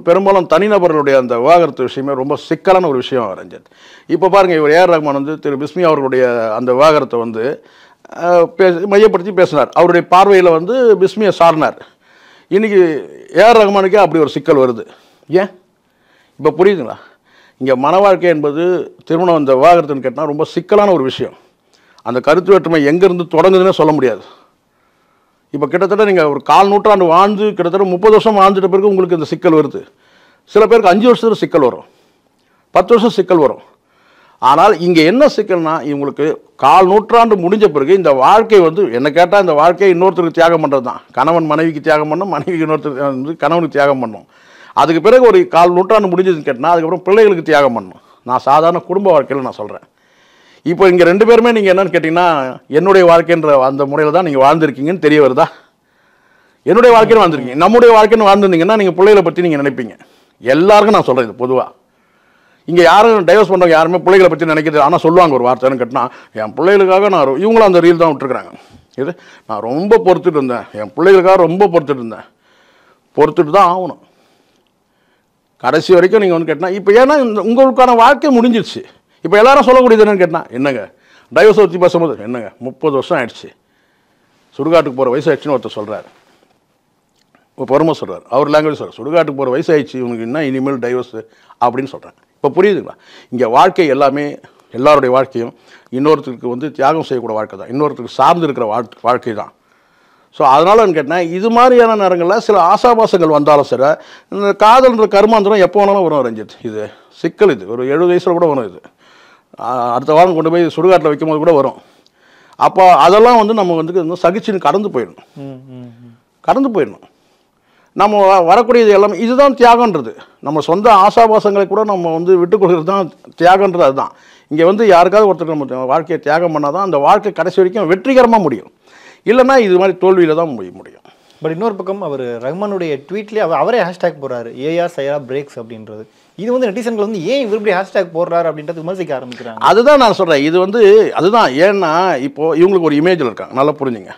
பெரும்பாலும் தனிநபர்களுடைய அந்த விவாகரத்து விஷயமே ரொம்ப சிக்கலான ஒரு விஷயம் ரஞ்சித். இப்போ பாருங்கள், இவர் ஏஆர் ரஹ்மான் வந்து திரு பிஸ்மி அவர்களுடைய அந்த விவாகரத்தை வந்து மையப்படுத்தி பேசினார். அவருடைய பார்வையில் வந்து பிஸ்மியை சார்னார். இன்றைக்கி ஏஆர் ரஹ்மானுக்கே அப்படி ஒரு சிக்கல் வருது. ஏன் இப்போ புரியுதுங்களா? இங்கே மன வாழ்க்கை என்பது திருமணம் இந்த விவாகரத்துன்னு கேட்டால் ரொம்ப சிக்கலான ஒரு விஷயம். அந்த கருத்து வேற்றுமை எங்கேருந்து தொடங்குதுன்னே சொல்ல முடியாது. இப்போ கிட்டத்தட்ட நீங்கள் ஒரு 4 நூற்றாண்டு வாழ்ந்து கிட்டத்தட்ட 30 வருஷம் வாழ்ந்துட்ட பிறகு உங்களுக்கு இந்த சிக்கல் வருது. சில பேருக்கு 5 வருஷத்தில் சிக்கல் வரும், 10 வருஷம் சிக்கல் வரும். ஆனால் இங்கே என்ன சிக்கல்னா, இவங்களுக்கு 4 நூற்றாண்டு முடிஞ்ச பிறகு இந்த வாழ்க்கை வந்து என்ன கேட்டால் இந்த வாழ்க்கையை இன்னொருத்தருக்கு தியாகம் பண்ணுறது தான். கணவன் மனைவிக்கு தியாகம் பண்ணணும், மனைவிக்கு இன்னொருத்தருக்கு வந்து கணவனுக்கு தியாகம் பண்ணணும். அதுக்கு பிறகு ஒரு 4 நூற்றாண்டு முடிஞ்சதுன்னு கேட்டால் அதுக்கப்புறம் பிள்ளைகளுக்கு தியாகம் பண்ணணும். நான் சாதாரண குடும்ப வாழ்க்கையில் நான் சொல்கிறேன். இப்போ இங்கே 2 பேருமே நீங்கள் என்னன்னு கேட்டிங்கன்னா என்னுடைய வாழ்க்கைன்ற அந்த முறையில் தான் நீங்கள் வாழ்ந்துருக்கீங்கன்னு தெரிய வருதா? என்னுடைய வாழ்க்கைன்னு வாழ்ந்துருக்கீங்க. நம்முடைய வாழ்க்கைன்னு வாழ்ந்துருந்தீங்கன்னா நீங்கள் பிள்ளைகளை பற்றி நீங்கள் நினைப்பீங்க. எல்லாருக்கும் நான் சொல்கிறேன் இது பொதுவாக. இங்கே யாரும் டைவர்ஸ் பண்ணுறவங்க யாருமே பிள்ளைகளை பற்றி நினைக்கிறது. ஆனால் சொல்லுவாங்க ஒரு வார்த்தைன்னு கேட்டினா, என் பிள்ளைகளுக்காக நான் இவங்களும் அந்த ரீல் தான் விட்டுருக்குறாங்க. இது நான் ரொம்ப பொறுத்துட்டு இருந்தேன், என் பிள்ளைகளுக்காக ரொம்ப பொறுத்துட்டு இருந்தேன். பொறுத்துட்டு தான் ஆகணும் கடைசி வரைக்கும். நீங்கள் வந்து கேட்டால் இப்போ ஏன்னா உங்களுக்கான வாழ்க்கை முடிஞ்சிருச்சு. இப்போ எல்லாரும் சொல்லக்கூடியது என்னன்னு கேட்டால், என்னங்க டைவர்ஸ் பற்றி பேசும்போது என்னங்க 30 வருஷம் ஆயிடுச்சு, சுடுகாட்டுக்கு போகிற வயசு ஆயிடுச்சுன்னு ஒருத்தர் சொல்கிறார். இப்போ பொறுமை சொல்கிறார், அவர் லாங்குவேஜ் சொல்கிறார், சுடுகாட்டுக்கு போகிற வயசு ஆயிடுச்சு இவனுக்கு என்ன இனிமேல் டைவர்ஸு அப்படின்னு சொல்கிறாங்க. இப்போ புரியுதுங்களா? இங்கே வாழ்க்கை எல்லாமே எல்லாருடைய வாழ்க்கையும் இன்னொருத்தருக்கு வந்து தியாகம் செய்யக்கூடிய வாழ்க்கை தான், இன்னொருத்தருக்கு சார்ந்து இருக்கிற வாழ்க்கை தான். ஸோ அதனால கேட்டால் இது மாதிரியான நேரங்களில் சில ஆசாபாசங்கள் வந்தாலும் சரி, இந்த காதல்ன்ற கருமாந்திரம் எப்போ வேணாலும் வரும் ரஞ்சித். இது சிக்கல், இது ஒரு 70 வயசில் கூட வரும். இது அடுத்த வாரம் கொண்டு போய் சுடுகாட்டில் வைக்கும்போது கூட வரும். அப்போ அதெல்லாம் வந்து நம்ம வந்து சகிச்சுன்னு கடந்து போயிடணும். நம்ம வரக்கூடியது எல்லாமே இதுதான் தியாகன்றது. நம்ம சொந்த ஆசாபாசங்களை கூட நம்ம வந்து விட்டு கொடுக்குறது தான் தியாகன்றது. அதுதான் இங்கே வந்து யாருக்காவது ஒருத்தர் நம்ம வாழ்க்கையை தியாகம் பண்ணால் தான் அந்த வாழ்க்கை கடைசி வரைக்கும் வெற்றிகரமாக முடியும். இல்லைன்னா இது மாதிரி தோல்வியில் தான் முடியும். பட் இன்னொரு பக்கம் அவர் ரஹ்மானுடைய ட்வீட்லேயே அவரே ஹேஷ்டேக் போடுறாரு, ஏஆர் சைரா பிரேக்ஸ் அப்படின்றது. இது வந்து நெட்டிசன்கள் வந்து ஏன் இவர் இப்படி ஹேஷ்டேக் போடுறாரு அப்படின்றது விமர்சிக்க ஆரம்பிக்கிறாங்க. அதுதான் நான் சொல்கிறேன். இது வந்து அதுதான். ஏன்னா இப்போது இவங்களுக்கு ஒரு இமேஜில் இருக்காங்க, நல்லா புரிஞ்சுங்க.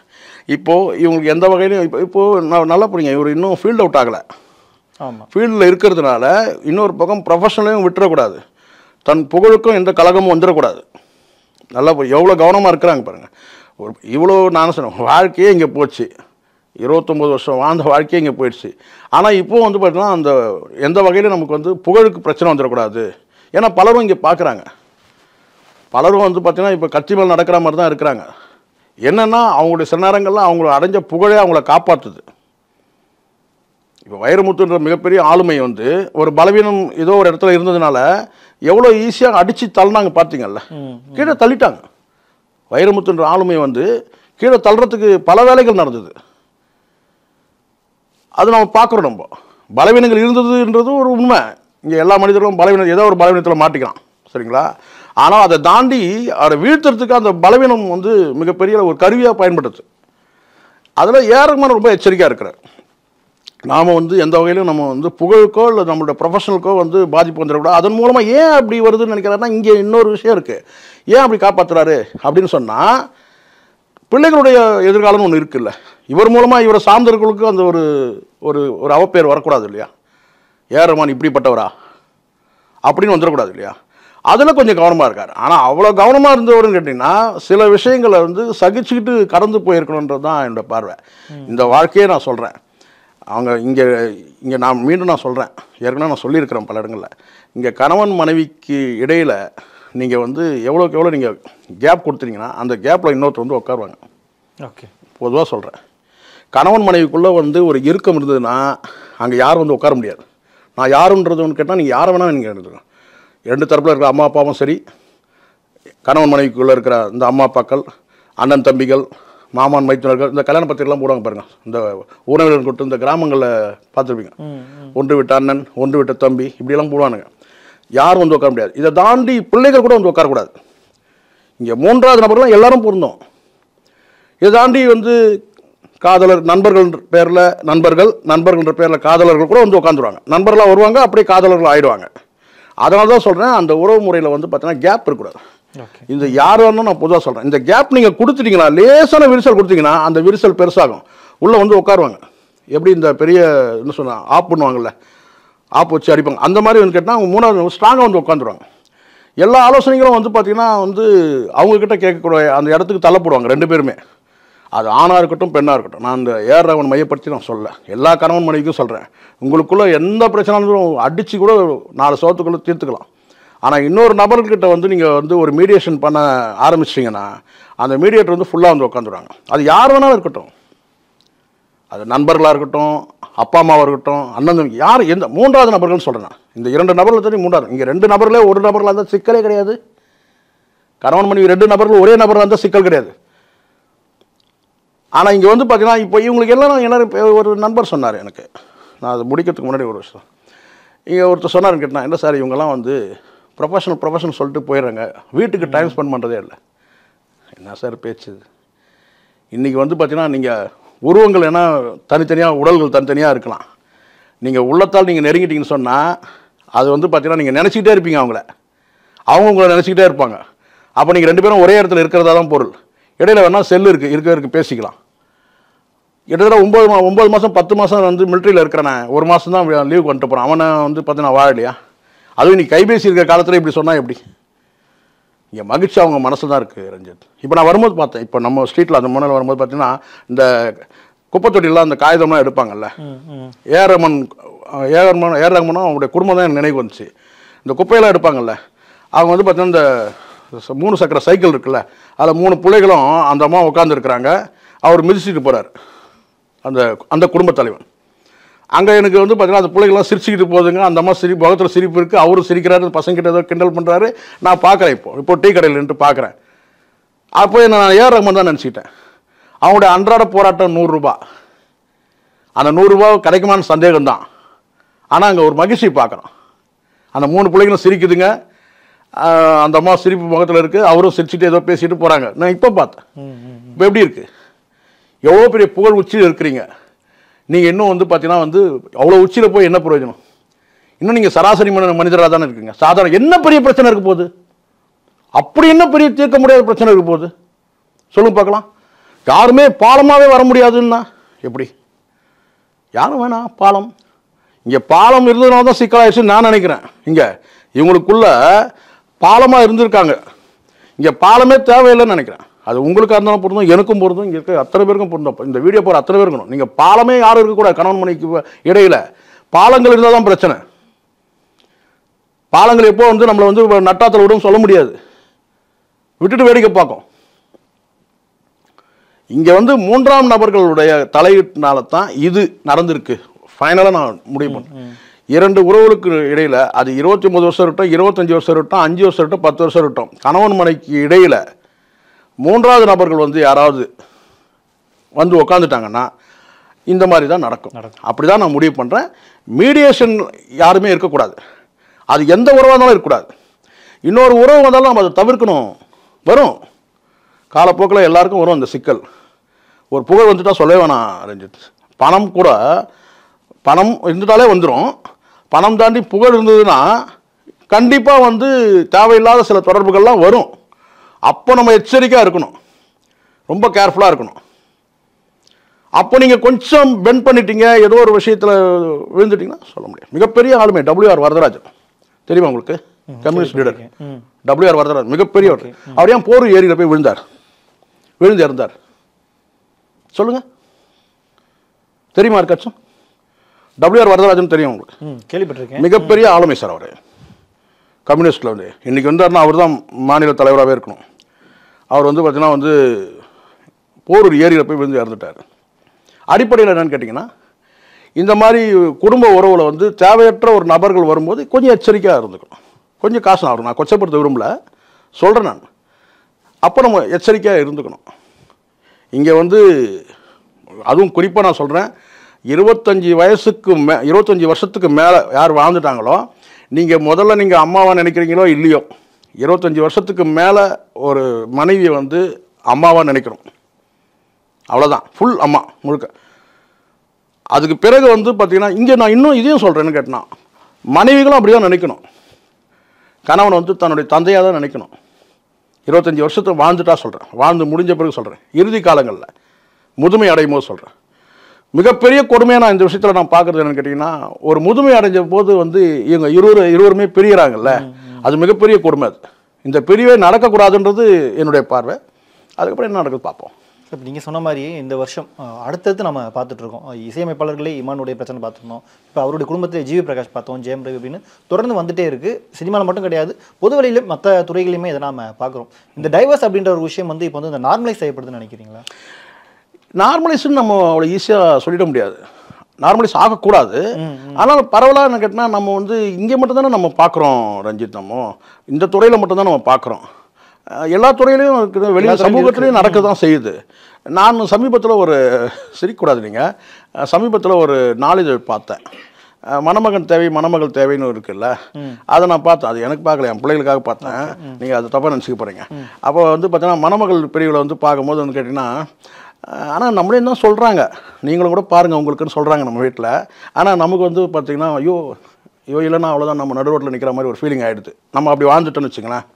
இப்போது இவங்களுக்கு எந்த வகையிலும் இப்போது நான் நல்லா புரியுங்க, இவர் இன்னும் ஃபீல்ட் அவுட் ஆகலை. ஆமாம், ஃபீல்டில் இருக்கிறதுனால இன்னொரு பக்கம் ப்ரொஃபஷனலையும் விட்டுறக்கூடாது, தன் புகழுக்கும் எந்த கலகமும் வந்துடக்கூடாது. நல்லா எவ்வளோ கவனமாக இருக்கிறாங்க பாருங்கள். ஒரு இவ்வளோ நான் சொன்னேன், வாழ்க்கையே இங்கே போச்சு, 29 வருஷம் வாழ்ந்த வாழ்க்கையே இங்கே போயிடுச்சு. ஆனால் இப்போது வந்து பார்த்தீங்கன்னா அந்த எந்த வகையிலும் நமக்கு வந்து புகழுக்கு பிரச்சனை வந்துடக்கூடாது. ஏன்னா பலரும் இங்கே பார்க்குறாங்க, பலரும் வந்து பார்த்தீங்கன்னா இப்போ கட்சி மேல் நடக்கிற மாதிரி தான் இருக்கிறாங்க. என்னென்னா அவங்களுடைய சில நேரங்கள்லாம் அவங்கள அடைஞ்ச புகழே அவங்கள காப்பாற்றுது. இப்போ வைரமுத்துன்ற மிகப்பெரிய ஆளுமை வந்து ஒரு பலவீனம் ஏதோ ஒரு இடத்துல இருந்ததுனால எவ்வளோ ஈஸியாக அடித்து தள்ளினாங்க பார்த்தீங்கல்ல, கீழே தள்ளிட்டாங்க. வைரமுத்துன்ற ஆளுமை வந்து கீழே தள்ளுறதுக்கு பல வேலைகள் நடந்தது. அது நம்ம பார்க்குறோம். நம்ம பலவீனங்கள் இருந்ததுன்றது ஒரு உண்மை. இங்கே எல்லா மனிதர்களும் பலவீனம் ஏதோ ஒரு பலவீனத்தில் மாட்டிக்கலாம், சரிங்களா? ஆனால் அதை தாண்டி அதை வீழ்த்துறதுக்கு அந்த பலவீனம் வந்து மிகப்பெரிய ஒரு கருவியாக பயன்படுது. அதில் ஏறமான ரொம்ப எச்சரிக்கையாக இருக்கிறார். நாம் வந்து எந்த வகையிலும் நம்ம வந்து புகழுக்கோ இல்லை நம்மளோட ப்ரொஃபஷனலுக்கோ வந்து பாதிப்பு வந்துடக்கூடாது. அதன் மூலமாக ஏன் அப்படி வருதுன்னு நினைக்கிறாருன்னா, இங்கே இன்னொரு விஷயம் இருக்குது. ஏன் அப்படி காப்பாற்றுறாரு அப்படின்னு சொன்னால், பிள்ளைகளுடைய எதிர்காலம்னு ஒன்று இருக்குல்ல. இவர் மூலமாக இவரை சார்ந்தவர்களுக்கு அந்த ஒரு ஒரு ஒரு அவப்பேர் வரக்கூடாது இல்லையா? ஏஆர் ரஹ்மான் இப்படிப்பட்டவரா அப்படின்னு வந்துடக்கூடாது இல்லையா? அதில் கொஞ்சம் கவனமாக இருக்கார். ஆனால் அவ்வளோ கவனமாக இருந்தவருன்னு கேட்டிங்கன்னா சில விஷயங்களை வந்து சகிச்சுக்கிட்டு கடந்து போயிருக்கணுன்றது தான் என்னோட பார்வை. இந்த வாழ்க்கையே நான் சொல்கிறேன். அவங்க இங்கே நான் மீண்டும் நான் சொல்கிறேன், ஏற்கனவே நான் சொல்லியிருக்கிறேன் பல இடங்களில், இங்கே கணவன் மனைவிக்கு இடையில் நீங்கள் வந்து எவ்வளோக்கு எவ்வளோ நீங்கள் கேப் கொடுத்துட்டீங்கன்னா அந்த கேப்பில் இன்னொருத்தர் வந்து உட்காருவாங்க. ஓகே, பொதுவாக சொல்கிறேன், கணவன் மனைவிக்குள்ளே வந்து ஒரு இறுக்கம் இருந்ததுன்னா அங்கே யாரும் வந்து உட்கார முடியாது. நான் யாருன்றதுன்னு கேட்டால் நீங்கள் யாரை வேணால் நீங்கள் எடுத்துக்கணும். 2 தரப்பில் இருக்கிற அம்மா அப்பாவும் சரி, கணவன் மனைவிக்குள்ளே இருக்கிற இந்த அம்மா அப்பாக்கள், அண்ணன் தம்பிகள், மாமான் மைத்துனர்கள், இந்த கல்யாண பத்திரிகைலாம் போடுவாங்க பாருங்கள், இந்த உறவினர்கள் கொடுத்து இந்த கிராமங்களில் பார்த்துருப்பீங்க, ஒன்று விட்ட அண்ணன், ஒன்று விட்ட தம்பி, இப்படியெல்லாம் போடுவானுங்க. யாரும் வந்து உட்கார முடியாது. இதை தாண்டி பிள்ளைகள் கூட வந்து உட்காரக்கூடாது. இங்கே 3வது நபர்லாம் எல்லாரும் பொருந்தோம். இதை தாண்டி வந்து காதலர் நண்பர்கள் பேரில் நண்பர்கள்ன்ற பேரில் காதலர்கள் கூட வந்து உட்காந்துருவாங்க. நண்பர்களாக வருவாங்க, அப்படியே காதலர்கள் ஆகிடுவாங்க. அதனால தான் சொல்கிறேன், அந்த உறவு முறையில் வந்து பார்த்தீங்கன்னா கேப் இருக்கக்கூடாது. இந்த யார் வேணும் நான் பொதுவாக சொல்கிறேன், இந்த கேப் நீங்கள் கொடுத்துட்டீங்களா, லேசான விரிசல் கொடுத்தீங்கன்னா அந்த விரிசல் பெருசாகும், உள்ளே வந்து உட்காருவாங்க. எப்படி இந்த பெரிய என்ன சொன்னால் ஆப் பண்ணுவாங்கள்ல, ஆப் வச்சு அடிப்பாங்க, அந்த மாதிரி வந்து கேட்டால் அவங்க 3வது ஸ்ட்ராங்காக வந்து உட்காந்துருவாங்க. எல்லா ஆலோசனைகளும் வந்து பார்த்திங்கன்னா வந்து அவங்கக்கிட்ட கேட்கக்கூடிய அந்த இடத்துக்கு தள்ளப்படுவாங்க 2 பேருமே. அது ஆணாக இருக்கட்டும் பெண்ணாக இருக்கட்டும். நான் இந்த ஏஆர் ரஹ்மான் மையப்படுத்தி நான் சொல்ல, எல்லா கணவன் மனைவிக்கும் சொல்கிறேன், உங்களுக்குள்ளே எந்த பிரச்சனையும் அடித்து கூட 4 சவத்துக்குள்ளே தீர்த்துக்கலாம். ஆனால் இன்னொரு நபர்கிட்ட வந்து நீங்கள் வந்து ஒரு மீடியேஷன் பண்ண ஆரம்பிச்சிட்டிங்கன்னா அந்த மீடியேட்டர் வந்து ஃபுல்லாக வந்து உட்காந்துருவாங்க. அது யார் வேணாலும் இருக்கட்டும், அது நண்பர்களாக இருக்கட்டும், அப்பா அம்மாவாக இருக்கட்டும், அண்ணன் தம்பி, யார் எந்த 3வது நபர்கள்னு சொல்கிறேன். இந்த 2 நபர்கள் தண்ணி 3வது, இங்கே 2 நபர்களே ஒரு நபர்களாக இருந்தால் சிக்கலே கிடையாது. கணவன் மனைவி 2 நபர்கள் ஒரே நபர்களாக இருந்தால் சிக்கல் கிடையாது. ஆனால் இங்கே வந்து பார்த்தீங்கன்னா இப்போ இவங்களுக்கு எல்லாம் என்ன, ஒரு நண்பர் சொன்னார் எனக்கு, நான் அது முடிக்கிறதுக்கு முன்னாடி ஒரு விஷயம், இங்கே ஒருத்தர் சொன்னார்னு கேட்டால், என்ன சார் இவங்கெல்லாம் வந்து ப்ரொஃபஷனல் சொல்லிட்டு போயிடுறாங்க. வீட்டுக்கு டைம் ஸ்பெண்ட் பண்ணுறதே இல்லை. என்ன சார் பேச்சு? இன்றைக்கி வந்து பார்த்தீங்கன்னா நீங்கள் உருவங்கள் ஏன்னா தனித்தனியாக உடல்கள் தனித்தனியாக இருக்கலாம். நீங்கள் உள்ளத்தால் நீங்கள் நெருங்கிட்டீங்கன்னு சொன்னால் அது வந்து பார்த்தீங்கன்னா நீங்கள் நினச்சிக்கிட்டே இருப்பீங்க அவங்க உங்களை நினச்சிக்கிட்டே இருப்பாங்க. அப்போ நீங்கள் 2 பேரும் ஒரே இடத்துல இருக்கிறதா தான் பொருள். இடையில வேணால் செல்லு இருக்குது பேசிக்கலாம். கிட்டத்தட்ட 9 மாதம் 10 மாதம் வந்து மிலிட்ரியில் இருக்கிறேன். 1 மாதம் தான் லீவுக்கு வந்துட்டு போகிறான். அவனை வந்து பார்த்தீங்கன்னா வாழலையா? அதுவும் நீ கைபேசி இருக்கிற காலத்தில் இப்படி சொன்னால் எப்படி? இங்கே மகிழ்ச்சி அவங்க மனசு தான் இருக்குது ரஞ்சித். இப்போ நான் வரும்போது பார்த்தேன், இப்போ நம்ம ஸ்ட்ரீட்டில் அந்த முன்னாடி வரும்போது பார்த்தீங்கன்னா இந்த குப்பை தொட்டிலாம் அந்த காகிதம்லாம் எடுப்பாங்கல்ல, ஏஆர் ரஹ்மானும் அவங்களுடைய குடும்பம் தான் நினைவு வந்துச்சு. இந்த குப்பையெல்லாம் எடுப்பாங்கல்ல, அவங்க வந்து பார்த்தீங்கன்னா இந்த 3 சக்கர சைக்கிள் இருக்குல்ல, அதில் 3 பிள்ளைகளும் அந்த அம்மா உட்காந்துருக்குறாங்க. அவர் மிதிச்சுட்டு போகிறார் அந்த குடும்பத் தலைவன். அங்கே எனக்கு வந்து பார்த்தீங்கன்னா அந்த பிள்ளைகள்லாம் சிரிச்சுக்கிட்டு போகுதுங்க. அந்த அம்மா முகத்தில் சிரிப்பு இருக்குது. அவரும் சிரிக்கிறாரு, பசங்கிட்ட ஏதோ கிண்டல் பண்ணுறாரு. நான் பார்க்குறேன், இப்போ டீ கடையில் நின்று பார்க்குறேன். அப்போ நான் ஏஆர் ரஹ்மான் தான் நினச்சிக்கிட்டேன். அவங்களுடைய அன்றாட போராட்டம் 100 ரூபா. அந்த 100 ரூபா கிடைக்குமான்னு சந்தேகம் தான். ஆனால் அங்கே ஒரு மகிழ்ச்சி பார்க்குறோம். அந்த 3 பிள்ளைங்களும் சிரிக்குதுங்க. அந்த அம்மா சிரிப்பு முகத்தில் இருக்குது. அவரும் சிரிச்சுட்டு ஏதோ பேசிட்டு போகிறாங்க. நான் இப்போ பார்த்தேன். இப்போ எப்படி இருக்குது? எவ்வளோ பெரிய புகழ் உச்சியில் இருக்கிறீங்க நீங்கள். இன்னும் வந்து பார்த்தீங்கன்னா வந்து அவ்வளோ உச்சியில் போய் என்ன பிரயோஜனம்? இன்னும் நீங்கள் சராசரி மனிதராக தானே இருக்கீங்க. சாதாரண என்ன பெரிய பிரச்சனை இருக்க போகுது? அப்படி என்ன பெரிய தீர்க்க முடியாத பிரச்சனை இருக்க போகுது சொல்லுங்க பார்க்கலாம். யாருமே பாலமாகவே வர முடியாதுன்னா எப்படி? யாரும் வேணாம் பாலம். இங்கே பாலம் இருந்ததுனால தான் சிக்கலாயிடுச்சுன்னு நான் நினைக்கிறேன். இங்கே இவங்களுக்குள்ள பாலமாக இருந்திருக்காங்க. இங்கே பாலமே தேவையில்லைன்னு நினைக்கிறேன். அது உங்களுக்கு இருந்தாலும் பொருந்தும், எனக்கும் பொருந்தும், இங்கே இருக்க அத்தனை பேருக்கும் பொருந்தும். இந்த வீடியோ போகிற அத்தனை பேர் இருக்கணும். நீங்கள் பாலமே யாரும் இருக்கக்கூடாது. கணவன் மனைவிக்கு இடையில பாலங்கள் இருந்தால் தான் பிரச்சனை. பாலங்கள் எப்போ வந்து நம்மளை வந்து நட்டாத்தில் விடும் சொல்ல முடியாது. விட்டுட்டு வேடிக்கை பார்க்கும். இங்கே வந்து 3ஆம் நபர்களுடைய தலையீட்டினால தான் இது நடந்திருக்கு. ஃபைனலாக நான் முடிவு பண்ணேன். 2 உறவுகளுக்கு இடையில் அது 29 வருஷம் இருக்கட்டும், 25 வருஷம் இருக்கட்டும், 5 வருஷம் இருக்கட்டும், 10 வருஷம் இருக்கட்டும், கணவன் மனைவிக்கு இடையில் 3வது நபர்கள் வந்து யாராவது வந்து உக்காந்துட்டாங்கன்னா இந்த மாதிரி தான் நடக்கும். அப்படி தான் நான் முடிவு பண்ணுறேன். மீடியேஷன் யாருமே இருக்கக்கூடாது. அது எந்த உறவாக இருந்தாலும் இருக்கக்கூடாது. இன்னொரு உறவு வந்தாலும் நம்ம அதை தவிர்க்கணும். வரும் காலப்போக்கில் எல்லாருக்கும் வரும் அந்த சிக்கல். ஒரு புகழ் வந்துட்டா சொல்லவே வேணாம் ரஞ்சித். பணம் கூட பணம் இருந்துட்டாலே வந்துடும். பணம் தாண்டி புகழ் இருந்ததுன்னா கண்டிப்பாக வந்து தேவையில்லாத சில தொடர்புகள்லாம் வரும். அப்போ நம்ம எச்சரிக்கையாக இருக்கணும், ரொம்ப கேர்ஃபுல்லாக இருக்கணும். அப்போ நீங்கள் கொஞ்சம் பெண்ட் பண்ணிட்டீங்க, ஏதோ ஒரு விஷயத்தில் விழுந்துட்டீங்கன்னா சொல்ல முடியாது. மிகப்பெரிய ஆளுமை WR வரதராஜன் தெரியுமா உங்களுக்கு? கம்யூனிஸ்ட் லீடர் WR வரதராஜன் மிகப்பெரியவர். அவர் ஏன் போர் ஏரியில் போய் விழுந்து இறந்தார் சொல்லுங்க? தெரியுமா இருக்காச்சும்? WR வரதராஜன் தெரியும் உங்களுக்கு? கேள்விப்பட்டிருக்கேன். மிகப்பெரிய ஆளுமை சார். அவர் கம்யூனிஸ்டில் வந்து இன்றைக்கி வந்தார்னா அவர் தான் மாநில தலைவராகவே இருக்கணும். அவர் வந்து பார்த்தீங்கன்னா வந்து போரூர் ஏரியில் போய் விழுந்து இறந்துட்டார். அடிப்படையில் என்னென்னு கேட்டிங்கன்னா, இந்த மாதிரி குடும்ப உறவில் வந்து தேவையற்ற ஒரு நபர்கள் வரும்போது கொஞ்சம் எச்சரிக்கையாக இருந்துக்கணும். கொஞ்சம் காசு நான் கொச்சப்படுத்த விரும்பல சொல்கிறேன் நான். அப்போ நம்ம எச்சரிக்கையாக இருந்துக்கணும். இங்கே வந்து அதுவும் குறிப்பாக நான் சொல்கிறேன், 25 வருஷத்துக்கு மேலே யார் வாழ்ந்துட்டாங்களோ, நீங்கள் அம்மாவை நினைக்கிறீங்களோ இல்லையோ, 25 வருஷத்துக்கு மேலே ஒரு மனைவியை வந்து அம்மாவாக நினைக்கணும். அவ்வளோதான், ஃபுல் அம்மா முழுக்க. அதுக்கு பிறகு வந்து பார்த்திங்கன்னா, இங்கே நான் இன்னும் இதையும் சொல்கிறேன்னு கேட்டேன்னா, மனைவிகளும் அப்படி தான் நினைக்கணும். கணவனை வந்து தன்னுடைய தந்தையாக தான் நினைக்கணும். 25 வருஷத்தை வாழ்ந்துட்டா சொல்கிறேன், வாழ்ந்து முடிஞ்ச பிறகு சொல்கிறேன், இறுதி காலங்களில் முதுமை அடையும் போது சொல்கிறேன். மிகப்பெரிய கொடுமையாக நான் இந்த விஷயத்தில் நான் பார்க்குறது என்னென்னு கேட்டிங்கன்னா, ஒரு முதுமை அடைஞ்ச போது வந்து இவங்க இருவருமே பிரிகிறாங்கல்ல, அது மிகப்பெரிய கொடுமை. அது இந்த பிரிவே நடக்கக்கூடாதுன்றது என்னுடைய பார்வை. அதுக்கப்புறம் என்ன நடக்குது பார்ப்போம். இப்போ நீங்கள் சொன்ன மாதிரி இந்த வருஷம் அடுத்தடுத்து நம்ம பார்த்துட்ருக்கோம். இசையமைப்பாளர்களே இமானுடைய பிரச்சனை பார்த்துருந்தோம். இப்போ அவருடைய குடும்பத்தில் ஜிவி பிரகாஷ் பார்த்தோம், ஜெயம் ரவி அப்படின்னு தொடர்ந்து வந்துட்டே இருக்குது. சினிமாவில் மட்டும் கிடையாது, பொதுவெளியிலும் மற்ற துறைகளையுமே இதை நாம் பார்க்குறோம். இந்த டைவர்ஸ் அப்படின்ற ஒரு விஷயம் வந்து இப்போ வந்து இந்த நார்மலைஸ் செய்யப்படுதுன்னு நினைக்கிறீங்களா? நார்மலைஸ்ன்னு நம்ம அவ்வளோ ஈஸியாக சொல்லிட முடியாது. நார்மலைஸ் ஆகக்கூடாது. ஆனால் பரவலாக என்ன கேட்டால், நம்ம வந்து இங்கே மட்டும்தானே நம்ம பார்க்குறோம் ரஞ்சித். நம்ம இந்த துறையில் மட்டும்தான் நம்ம பார்க்குறோம். எல்லா துறையிலையும் இருக்குது, வெளியே சமூகத்துலேயும் நடக்க தான் செய்யுது. நான் சமீபத்தில் ஒரு சிரிக்கக்கூடாது, நீங்கள் சமீபத்தில் ஒரு நாளிதழ் பார்த்தேன். மணமகன் தேவை மணமகள் தேவைன்னு இருக்குல்ல, அதை நான் பார்த்தேன். அது எனக்கு பார்க்கல, என் பிள்ளைகளுக்காக பார்த்தேன். நீங்கள் அதை தப்பாக நினச்சிக்க போகிறீங்க. அப்போ வந்து பார்த்தீங்கன்னா மணமகள் பிரிவில் வந்து பார்க்கும்போது வந்து கேட்டிங்கன்னா, ஆனால் நம்மளே தான் சொல்கிறாங்க, நீங்களும் கூட பாருங்கள் உங்களுக்குன்னு சொல்கிறாங்க நம்ம வீட்டில். ஆனால் நமக்கு வந்து பார்த்திங்கன்னா ஐயோ இல்லைன்னா அவ்வளோதான், நம்ம நடு ரோட்டில் நிற்கிற மாதிரி ஒரு ஃபீலிங் ஆகிடுது. நம்ம அப்படி வாழ்ந்துட்டோன்னு வச்சுங்களேன்.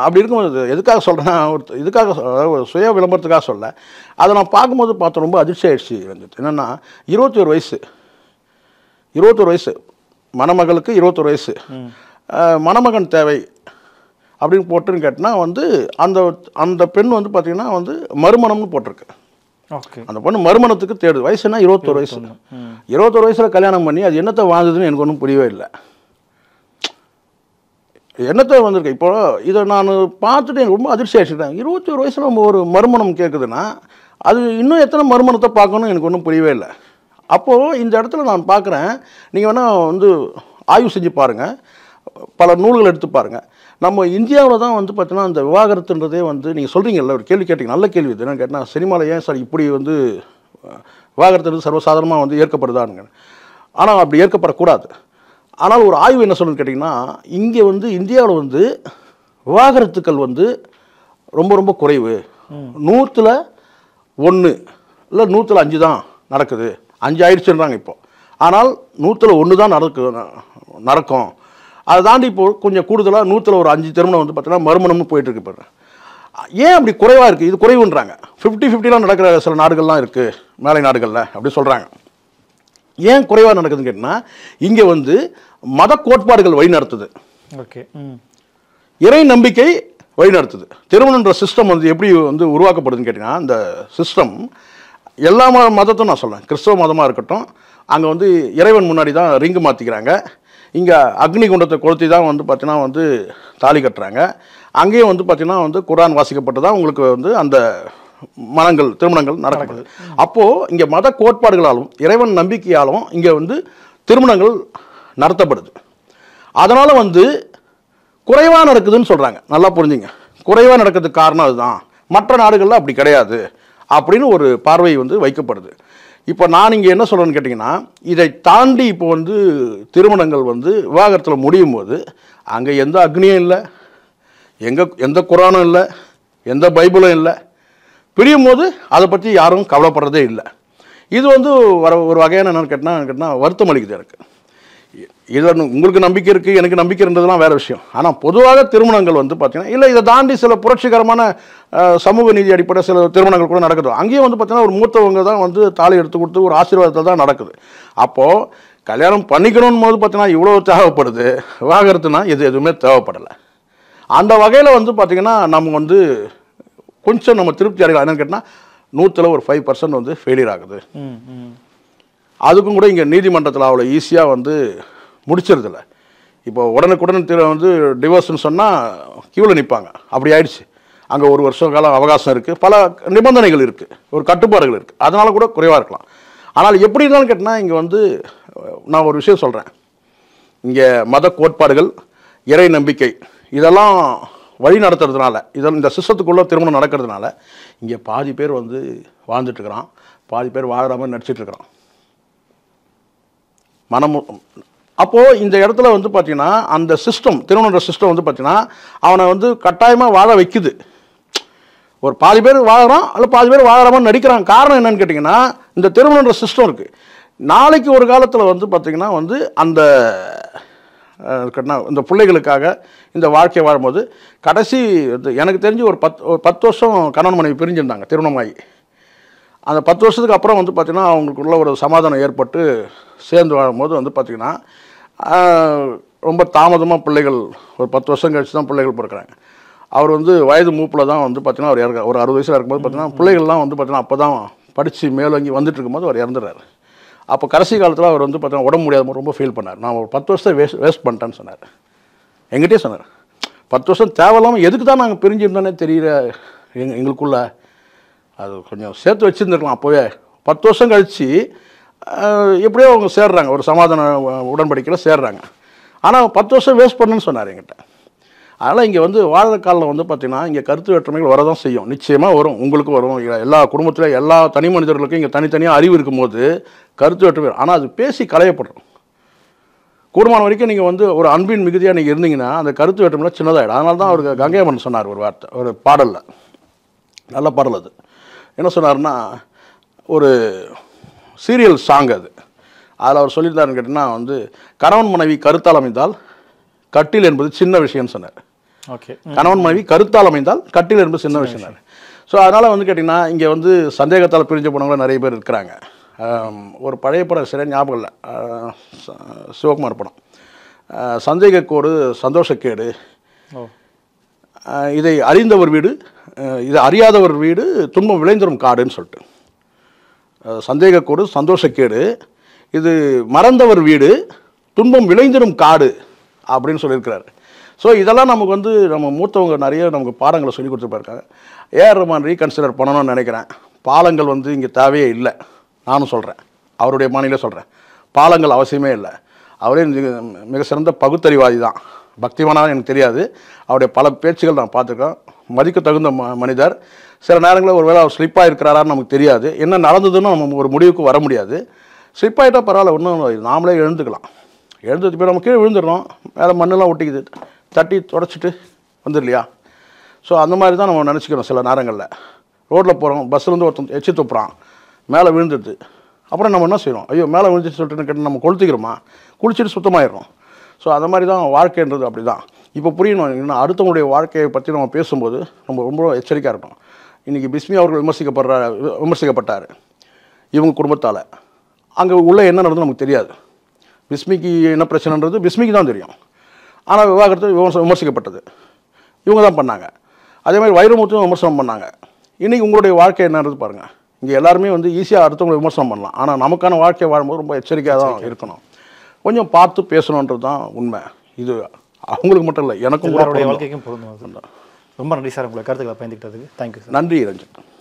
அப்படி இருக்கும்போது எதுக்காக சொல்கிறேன்னா, இதுக்காக ஒரு சுய விளம்பரத்துக்காக சொல்ல, அதை நான் பார்க்கும்போது பார்த்தோம், ரொம்ப அதிர்ச்சி ஆகிடுச்சு. வந்துட்டு என்னென்னா 21 வயசு மணமகளுக்கு 21 வயசு, மணமகன் தேவை அப்படின்னு போட்டுன்னு கேட்டினா வந்து அந்த பெண் வந்து பார்த்திங்கன்னா வந்து மறுமணம்னு போட்டிருக்கு. அந்த பொண்ணு மறுமணத்துக்கு தேடுது. வயசுனா 21 வயசு. 21 வயசில் கல்யாணம் பண்ணி அது என்னத்தை வாழ்ந்ததுன்னு எனக்கு ஒன்றும் புரியவே இல்லை. என்னத்தை வந்திருக்கு. இப்போ இதை நான் பார்த்துட்டு எனக்கு ரொம்ப அதிர்ச்சி ஆகிடுச்சிட்டேன். 21 வயசில் நம்ம ஒரு மறுமணம் கேட்குதுன்னா அது இன்னும் எத்தனை மறுமணத்தை பார்க்கணும்னு எனக்கு ஒன்றும் புரியவே இல்லை. அப்போது இந்த இடத்துல நான் பார்க்குறேன், நீங்கள் வேணால் வந்து ஆய்வு செஞ்சு பாருங்கள், பல நூல்கள் எடுத்து பாருங்கள். நம்ம இந்தியாவில் தான் வந்து பார்த்தீங்கன்னா இந்த விவாகரத்துன்றதே வந்து நீங்கள் சொல்கிறீங்கல்ல, ஒரு கேள்வி கேட்டீங்க, நல்ல கேள்வி. இது என்னன்னு கேட்டால் சினிமாவில் ஏன் சார் இப்படி வந்து விவாகரத்து சர்வசாதாரணமாக வந்து ஏற்கப்படுதானுங்க. ஆனால் அப்படி ஏற்கப்படக்கூடாது. ஆனால் ஒரு ஆய்வு என்ன சொல்லுன்னு கேட்டிங்கன்னா, இங்கே வந்து இந்தியாவில் வந்து விவாகரத்துக்கள் வந்து ரொம்ப ரொம்ப குறைவு. 100ல் 1 இல்லை 100ல் 5 தான் நடக்குது. 5 ஆயிடுச்சுன்றாங்க இப்போ. ஆனால் 100ல் 1 தான் நடக்கும். அதை தாண்டி இப்போது கொஞ்சம் கூடுதலாக 100ல் ஒரு 5 திருமணம் வந்து பார்த்தீங்கன்னா மறுமணம்னு போயிட்டுருக்கு. இப்போ ஏன் அப்படி குறைவாக இருக்குது? இது குறைவுன்றாங்க. 50-50லாம் நடக்கிற சில நாடுகள்லாம் இருக்குது, மேலை நாடுகளில் அப்படி சொல்கிறாங்க. ஏன் குறைவாக நடக்குதுன்னு கேட்டிங்கன்னா, இங்கே வந்து மத கோட்பாடுகள் வழி நடத்துது, இறை நம்பிக்கை வழி நடத்துது. திருமணன்ற சிஸ்டம் வந்து எப்படி வந்து உருவாக்கப்படுதுன்னு கேட்டிங்கன்னா, இந்த சிஸ்டம் எல்லா மதத்தும் நான் சொல்கிறேன், கிறிஸ்தவ மதமாக இருக்கட்டும், அங்கே வந்து இறைவன் முன்னாடி தான் ரிங்கு மாற்றிக்கிறாங்க. இங்கே அக்னி குண்டத்தை கொளுத்தி தான் வந்து பார்த்தீங்கன்னா வந்து தாலி கட்டுறாங்க. அங்கேயும் வந்து பார்த்தீங்கன்னா வந்து குரான் வாசிக்கப்பட்டு தான் உங்களுக்கு வந்து அந்த திருமணங்கள் நடக்கப்படுது. அப்போது இங்கே மத கோட்பாடுகளாலும் இறைவன் நம்பிக்கையாலும் இங்கே வந்து திருமணங்கள் நடத்தப்படுது. அதனால் வந்து குறைவாக நடக்குதுன்னு சொல்கிறாங்க. நல்லா புரிஞ்சுங்க, குறைவாக நடக்கிறதுக்கு காரணம் அதுதான், மற்ற நாடுகளில் அப்படி கிடையாது அப்படின்னு ஒரு பார்வை வந்து வைக்கப்படுது. இப்போ நான் இங்கே என்ன சொல்கிறேன்னு கேட்டிங்கன்னா, இதை தாண்டி இப்போ வந்து திருமணங்கள் வந்து விவாகரத்தில் முடியும் போது அங்கே எந்த அக்னியும் இல்லை, எந்த குரானும் இல்லை, எந்த பைபிளும் இல்லை. பிரியும் போது அதை பற்றி யாரும் கவலைப்படுறதே இல்லை. இது வந்து ஒரு வகையான என்னென்னு கேட்டால் வருத்தம் அளிக்குது எனக்கு. இதில் உங்களுக்கு நம்பிக்கை இருக்குது, எனக்கு நம்பிக்கை இருந்ததுலாம் வேறு விஷயம். ஆனால் பொதுவாக திருமணங்கள் வந்து பார்த்தீங்கன்னா இல்லை, இதை தாண்டி சில புரட்சிகரமான சமூக நீதி அடிப்படை சில திருமணங்கள் கூட நடக்குது. அங்கேயும் வந்து பார்த்தீங்கன்னா ஒரு மூத்தவங்க தான் வந்து தாலி எடுத்து கொடுத்து ஒரு ஆசீர்வாதத்தில் தான் நடக்குது. அப்போது கல்யாணம் பண்ணிக்கணும் போது பார்த்தீங்கன்னா இவ்வளோ தேவைப்படுது, விவாகரத்துனா எதுவுமே தேவைப்படலை. அந்த வகையில் வந்து பார்த்திங்கன்னா நம்ம வந்து கொஞ்சம் நம்ம திருப்தி அடையலாம். என்னென்னு கேட்டால் 100ல் ஒரு 5% வந்து ஃபெயிலியர் ஆகுது. அதுக்கும் கூட இங்கே நீதிமன்றத்தில் அவ்வளோ ஈஸியாக வந்து முடிச்சிருதில்ல. இப்போ உடனுக்குடன் வந்து டிவோர்ஸ்ன்னு சொன்னால் கியூவில் நிற்பாங்க, அப்படி ஆயிடுச்சு. அங்கே 1 வருஷ காலம் அவகாசம் இருக்குது, பல நிபந்தனைகள் இருக்குது, ஒரு கட்டுப்பாடுகள் இருக்குது, அதனால் கூட குறைவாக இருக்கலாம். ஆனால் எப்படி இருந்தாலும் கேட்டால் இங்கே வந்து நான் ஒரு விஷயம் சொல்கிறேன், இங்கே மத கோட்பாடுகள் இறை நம்பிக்கை இதெல்லாம் வழி நடத்துறதுனால, இந்த சிஸ்டத்துக்குள்ளே திருமணம் நடக்கிறதுனால இங்கே பாதி பேர் வந்து வாழ்ந்துட்டுருக்கிறான், பாதி பேர் வாழற மாதிரி நடிச்சிட்ருக்கிறான். அப்போது இந்த இடத்துல வந்து பார்த்திங்கன்னா அந்த சிஸ்டம், திருமண சிஸ்டம் வந்து பார்த்திங்கன்னா அவனை வந்து கட்டாயமாக வாழ வைக்குது. ஒரு பாதி பேர் வாழறான், அல்ல பாதி பேர் வாழற மாதிரி நடிக்கிறான். காரணம் என்னன்னு கேட்டிங்கன்னா, இந்த திருமண சிஸ்டம் இருக்குது. நாளைக்கு ஒரு காலத்தில் வந்து பார்த்திங்கன்னா வந்து அந்த இந்த பிள்ளைகளுக்காக இந்த வாழ்க்கையை வாழும்போது கடைசி எனக்கு தெரிஞ்சு ஒரு 10 வருஷம் கணவன் மனைவி பிரிஞ்சிருந்தாங்க திருமணமாகி. அந்த 10 வருஷத்துக்கு அப்புறம் வந்து பார்த்திங்கன்னா அவங்களுக்குள்ள ஒரு சமாதானம் ஏற்பட்டு சேர்ந்து வாழும்போது வந்து பார்த்திங்கன்னா ரொம்ப தாமதமாக பிள்ளைகள், ஒரு 10 வருஷம் கழிச்சு தான் பிள்ளைகள் பிறக்கிறாங்க. அவர் வந்து வயது மூப்பில் தான் வந்து பார்த்திங்கன்னா அவர் ஒரு 60 வயசில் இருக்கும்போது பார்த்திங்கன்னா பிள்ளைகள்லாம் வந்து பார்த்திங்கன்னா அப்போ தான் படித்து மேலோங்கி வந்துட்டு இருக்கும்போது அவர் இறந்துடுறாரு. அப்போ கடைசி காலத்தில் அவர் வந்து பார்த்தீங்கன்னா உடம்பு முடியாத ரொம்ப ஃபீல் பண்ணார். நான் ஒரு 10 வருஷத்தை வேஸ்ட் பண்ணிட்டேன்னு சொன்னார். எங்கிட்டே சொன்னார், 10 வருஷம் தேவையில்லாமல் எதுக்கு தான் நாங்கள் பிரிஞ்சிருந்தோன்னே தெரியல எங்களுக்குள்ள. அது கொஞ்சம் சேர்த்து வச்சுருந்துருக்கலாம் அப்போவே. 10 வருஷம் கழித்து எப்படியோ அவங்க சேர்றாங்க, ஒரு சமாதான உடன்படிக்கையில் சேர்றாங்க. ஆனால் 10 வருஷம் வேஸ்ட் பண்ணுன்னு சொன்னார் என்கிட்ட. அதனால் இங்கே வந்து வாழ்கிற காலில் வந்து பார்த்திங்கன்னா இங்கே கருத்து வேற்றுமைகள் வரதான் செய்யும், நிச்சயமாக வரும், உங்களுக்கு வரும். எல்லா குடும்பத்தில் எல்லா தனி மனிதர்களுக்கும் இங்கே தனித்தனியாக அறிவு இருக்கும்போது கருத்து வேற்றுமை, ஆனால் அது பேசி களையப்படுறோம். கூடுமான வரைக்கும் நீங்கள் வந்து ஒரு அன்பின் மிகுதியாக நீங்கள் இருந்தீங்கன்னா அந்த கருத்து வேற்றுமையில சின்னதாகிடும். அதனால தான் அவருக்கு கங்கையம்மன் சொன்னார் ஒரு வார்த்தை, ஒரு பாடலில், நல்ல பாடல் அது. என்ன சொன்னார்னா, ஒரு சீரியல் சாங் அது, அதில் அவர் சொல்லியிருந்தாருன்னு கேட்டிங்கன்னா வந்து, கணவன் மனைவி கருத்தால் அமைந்தால் கட்டில் என்பது சின்ன விஷயம்னு சொன்னார். ஓகே, கணவன் மனைவி கருத்தால் அமைந்தால் கட்டில் என்பது சின்ன விஷயம். ஸோ அதனால் வந்து கேட்டிங்கன்னா இங்கே வந்து சந்தேகத்தால் பிரிஞ்ச போனவங்களும் நிறைய பேர் இருக்கிறாங்க. ஒரு பழைய படம் சரியாக ஞாபகம் இல்லை, சிவகுமார் படம், சந்தேகக்கோடு சந்தோஷக்கேடு, இதை அறிந்தவர் வீடு, இதை அறியாதவர் வீடு துன்பம் விளைந்தரும் காடுன்னு சொல்லிட்டு, சந்தேகக்கோடு சந்தோஷக்கேடு, இது மறந்தவர் வீடு துன்பம் விளைந்திடும் காடு அப்படின்னு சொல்லியிருக்கிறாரு. ஸோ இதெல்லாம் நமக்கு வந்து நம்ம மூத்தவங்க நிறைய நமக்கு பாடங்களை சொல்லி கொடுத்துருப்பாருக்காங்க. ஏஆர் ரஹ்மான் ரீகன்சிடர் பண்ணணும்னு நினைக்கிறேன். பாலங்கள் வந்து இங்கே தேவையே இல்லை, நானும் சொல்கிறேன், அவருடைய மாநில சொல்கிறேன், பாலங்கள் அவசியமே இல்லை. அவரே மிக சிறந்த பகுத்தறிவாதி தான், பக்திமானாக எனக்கு தெரியாது, அவருடைய பல பேச்சுகள் நான் பார்த்துருக்கேன், மதிக்க தகுந்த மனிதர். சில நேரங்களில் ஒரு வேளை அவர் ஸ்லிப்பாக இருக்கிறாரான்னு நமக்கு தெரியாது, என்ன நடந்ததுன்னு நம்ம ஒரு முடிவுக்கு வர முடியாது. ஸ்லிப்பாகிட்டால் பரவாயில்ல, ஒன்றும் நாமளே எழுந்துக்கலாம். எழுந்தது போய் நம்ம கீழே விழுந்துடுறோம், மேலே மண்ணெல்லாம் ஒட்டிக்குது, தட்டி தொடச்சிட்டு வந்துடலையா. ஸோ அந்த மாதிரி தான் நம்ம நினச்சிக்கிறோம். சில நேரங்களில் ரோட்டில் போகிறோம், பஸ்ஸிலேருந்து ஒருத்தன் எச்சி துப்புறான், மேலே விழுந்துடுது, அப்புறம் நம்ம என்ன செய்யணும், ஐயோ மேலே விழுந்துச்சு சொல்லிட்டு கேட்டு நம்ம கொளுத்திக்கிறோமா, குளிச்சுட்டு சுத்தமாயிடுறோம். ஸோ அந்த மாதிரி தான் வாழ்க்கைன்றது அப்படி தான். இப்போ புரியணும், இன்னும் அடுத்தவங்களுடைய வாழ்க்கையை பற்றி நம்ம பேசும்போது நம்ம ரொம்ப எச்சரிக்கையாக இருக்கணும். இன்றைக்கி பிஸ்மி அவர்கள் விமர்சிக்கப்பட்டார் இவங்க குடும்பத்தால். அங்கே உள்ள என்ன நடந்தது நமக்கு தெரியாது. பிஸ்மிக்கு என்ன பிரச்சனைன்றது பிஸ்மிக்கு தான் தெரியும். ஆனால் விவாகரத்து விமர்சிக்கப்பட்டது இவங்க தான் பண்ணாங்க. அதே மாதிரி வைரமுத்துவும் விமர்சனம் பண்ணாங்க. இன்றைக்கி உங்களுடைய வாழ்க்கை என்னன்றது பாருங்கள். இங்கே எல்லாருமே வந்து ஈஸியாக அடுத்தவங்களை விமர்சனம் பண்ணலாம், ஆனால் நமக்கான வாழ்க்கையை வாழும்போது ரொம்ப எச்சரிக்கையாக தான் இருக்கணும், கொஞ்சம் பார்த்து பேசணுன்றது தான் உண்மை. இது அவங்களுக்கு மட்டும் இல்லை, எனக்கும் எல்லாருடைய வாழ்க்கைக்கும் பொருந்தும். ரொம்ப நன்றி சார், உங்களை கருத்துக்களை பயந்துக்கிட்டதுக்கு. Thank you sir. நன்றி ரஞ்சன்.